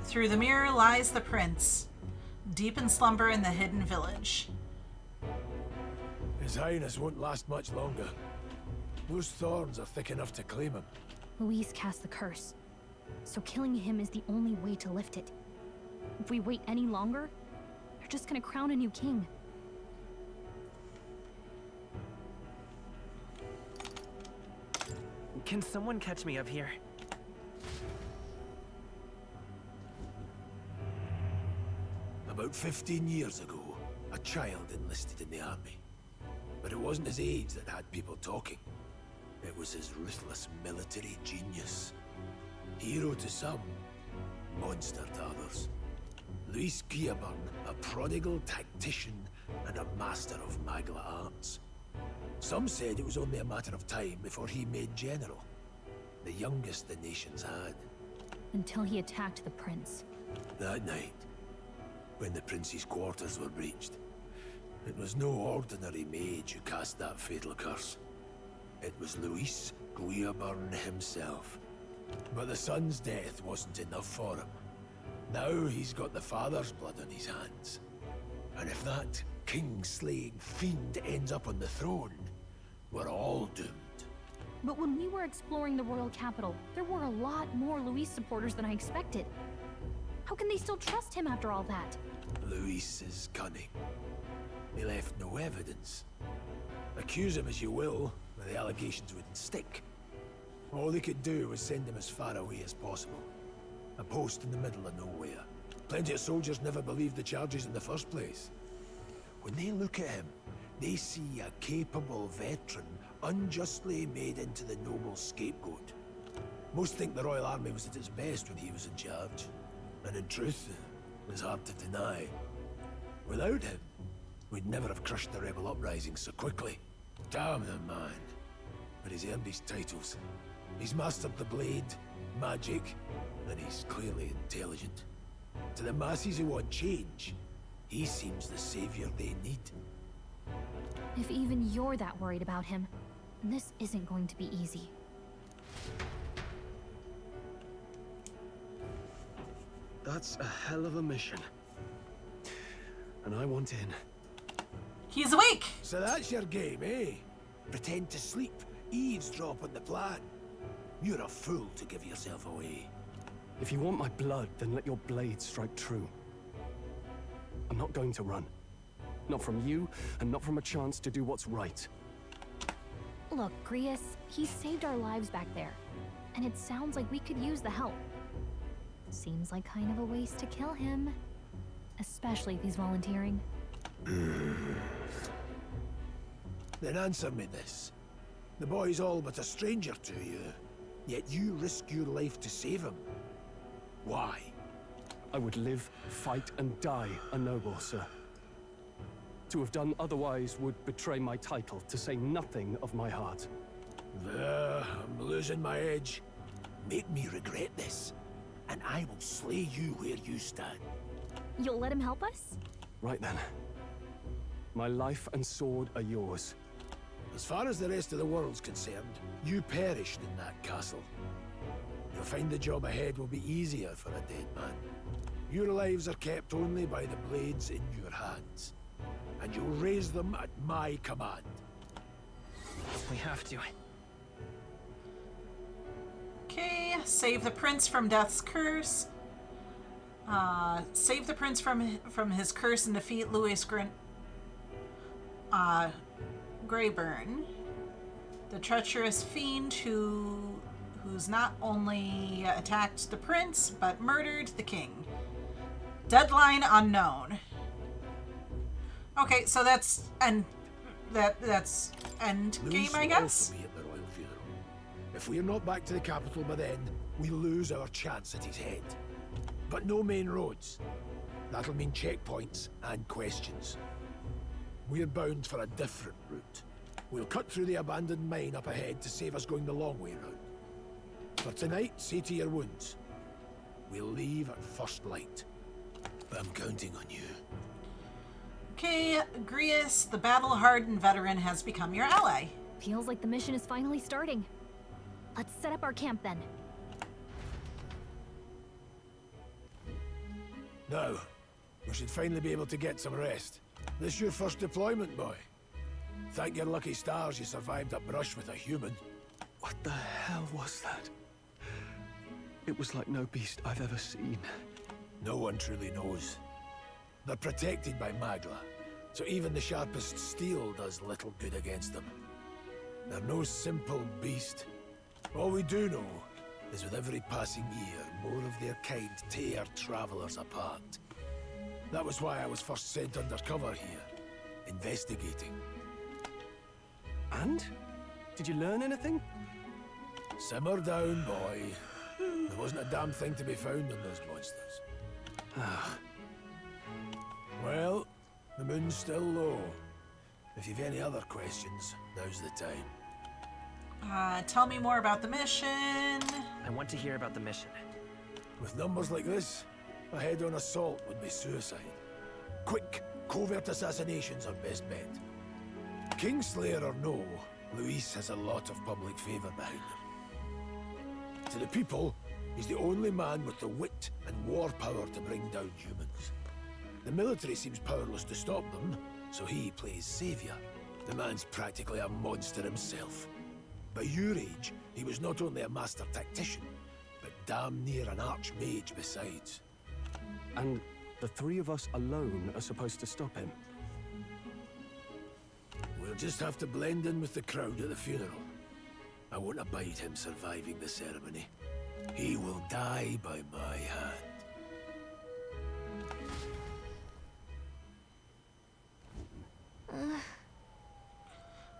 Through the mirror lies the prince, deep in slumber in the hidden village. His Highness won't last much longer. Those thorns are thick enough to claim him. Luis cast the curse, so killing him is the only way to lift it. If we wait any longer, they're just gonna crown a new king. Can someone catch me up here? About 15 years ago, a child enlisted in the army. But it wasn't his age that had people talking. It was his ruthless military genius. Hero to some, monster to others. Luis Guillaburn, a prodigal tactician and a master of Magla arts. Some said it was only a matter of time before he made general. The youngest the nations had. Until he attacked the prince. That night, when the prince's quarters were breached, it was no ordinary mage who cast that fatal curse. It was Luis Guillaburn himself. But the son's death wasn't enough for him. Now he's got the father's blood on his hands. And if that king-slaying fiend ends up on the throne, we're all doomed. But when we were exploring the royal capital, there were a lot more Luis supporters than I expected. How can they still trust him after all that? Luis is cunning. He left no evidence. Accuse him as you will, but the allegations wouldn't stick. All they could do was send him as far away as possible. A post in the middle of nowhere. Plenty of soldiers never believed the charges in the first place. When they look at him, they see a capable veteran unjustly made into the noble scapegoat. Most think the Royal Army was at its best when he was in charge. And in truth, it's hard to deny. Without him, we'd never have crushed the rebel uprising so quickly. Damn the man. But he's earned his titles. He's mastered the blade, magic, and he's clearly intelligent. To the masses who want change, he seems the savior they need. If even you're that worried about him, this isn't going to be easy. That's a hell of a mission. And I want in. He's awake! So that's your game, eh? Pretend to sleep, eavesdrop on the plan. You're a fool to give yourself away. If you want my blood, then let your blade strike true. I'm not going to run. Not from you, and not from a chance to do what's right. Look, Grius, he saved our lives back there. And it sounds like we could use the help. Seems like kind of a waste to kill him. Especially if he's volunteering. Then answer me this. The boy's all but a stranger to you, yet you risk your life to save him. Why? I would live, fight, and die a noble, sir. To have done otherwise would betray my title, to say nothing of my heart. I'm losing my edge. Make me regret this, and I will slay you where you stand. You'll let him help us? Right then. My life and sword are yours. As far as the rest of the world's concerned, you perished in that castle. You'll find the job ahead will be easier for a dead man. Your lives are kept only by the blades in your hands. And you'll raise them at my command. We have to. Okay, save the prince from death's curse. Save the prince from his curse and defeat Louis Greyburn, the treacherous fiend who's not only attacked the prince but murdered the king. Deadline unknown. Okay, so that's end game, I guess. Will also be at the royal funeral. If we're not back to the capital by then, we lose our chance at his head. But no main roads. That'll mean checkpoints and questions. We're bound for a different route. We'll cut through the abandoned mine up ahead to save us going the long way round. For tonight, see to your wounds. We'll leave at first light. I'm counting on you. Okay, Grius, the battle-hardened veteran, has become your ally. Feels like the mission is finally starting. Let's set up our camp then. Now, we should finally be able to get some rest. This your first deployment, boy? Thank your lucky stars you survived a brush with a human. What the hell was that? It was like no beast I've ever seen. No one truly knows. They're protected by Magla, so even the sharpest steel does little good against them. They're no simple beast. All we do know is with every passing year, more of their kind tear travelers apart. That was why I was first sent undercover here, investigating. And? Did you learn anything? Simmer down, boy. There wasn't a damn thing to be found on those monsters. Well, the moon's still low. If you've any other questions, now's the time. Tell me more about the mission. I want to hear about the mission. With numbers like this, a head-on assault would be suicide. Quick, covert assassinations are best bet. Kingslayer or no, Luis has a lot of public favor behind him. To the people, He's the only man with the wit and war power to bring down humans. The military seems powerless to stop them, so he plays savior. The man's practically a monster himself. By your age, he was not only a master tactician, but damn near an archmage besides. And the three of us alone are supposed to stop him. We'll just have to blend in with the crowd at the funeral. I won't abide him surviving the ceremony. He will die by my hand.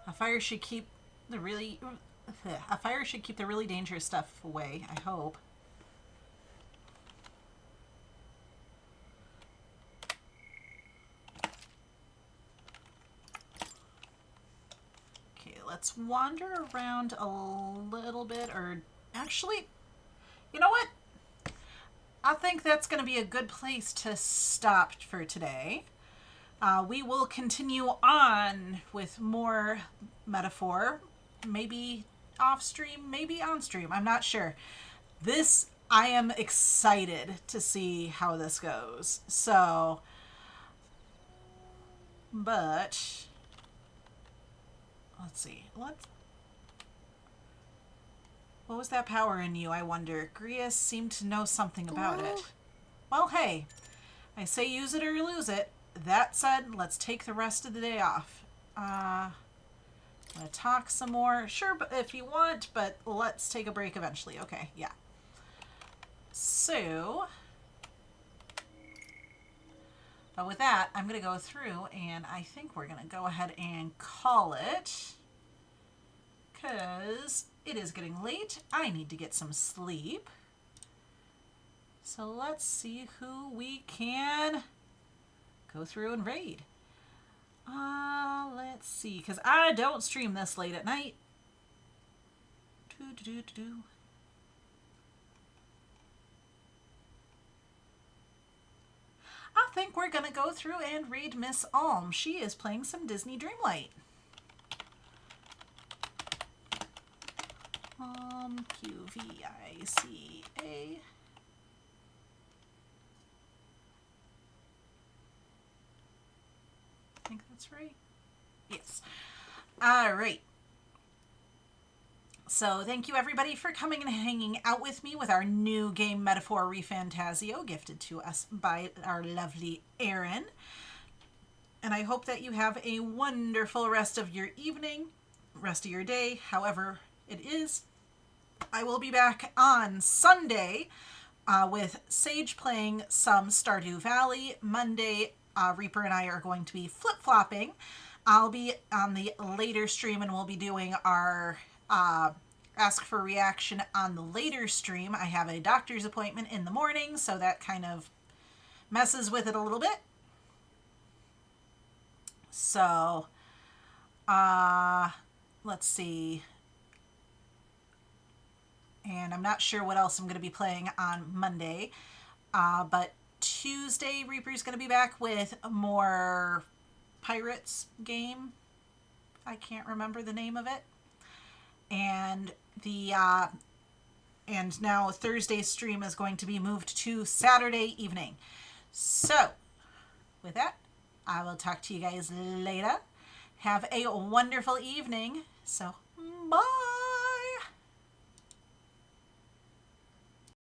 A fire should keep the really dangerous stuff away, I hope. Okay, let's wander around a little bit, or actually, you know what? I think that's going to be a good place to stop for today. We will continue on with more metaphor, maybe off stream, maybe on stream. I'm not sure. I am excited to see how this goes. So, but let's see. What was that power in you, I wonder? Grius seemed to know something about it. Well, hey, I say use it or lose it. That said, let's take the rest of the day off. I'm gonna talk some more. Sure, but if you want, but let's take a break eventually. Okay, yeah. So, but with that, I'm gonna go through and I think we're gonna go ahead and call it, because it is getting late. I need to get some sleep. So let's see who we can go through and raid. Let's see, because I don't stream this late at night. I think we're gonna go through and raid Miss Alm. She is playing some Disney Dreamlight. QVICA. I think that's right. Yes. All right. So thank you everybody for coming and hanging out with me with our new game Metaphor ReFantazio, gifted to us by our lovely Erin. And I hope that you have a wonderful rest of your evening, rest of your day, however it is. I will be back on Sunday with Sage playing some Stardew Valley. Monday, Reaper and I are going to be flip-flopping. I'll be on the later stream and we'll be doing our ask for reaction on the later stream. I have a doctor's appointment in the morning, so that kind of messes with it a little bit. So, let's see. And I'm not sure what else I'm going to be playing on Monday. But Tuesday, Reaper's going to be back with more Pirates game. I can't remember the name of it. And and now Thursday's stream is going to be moved to Saturday evening. So, with that, I will talk to you guys later. Have a wonderful evening. So, bye!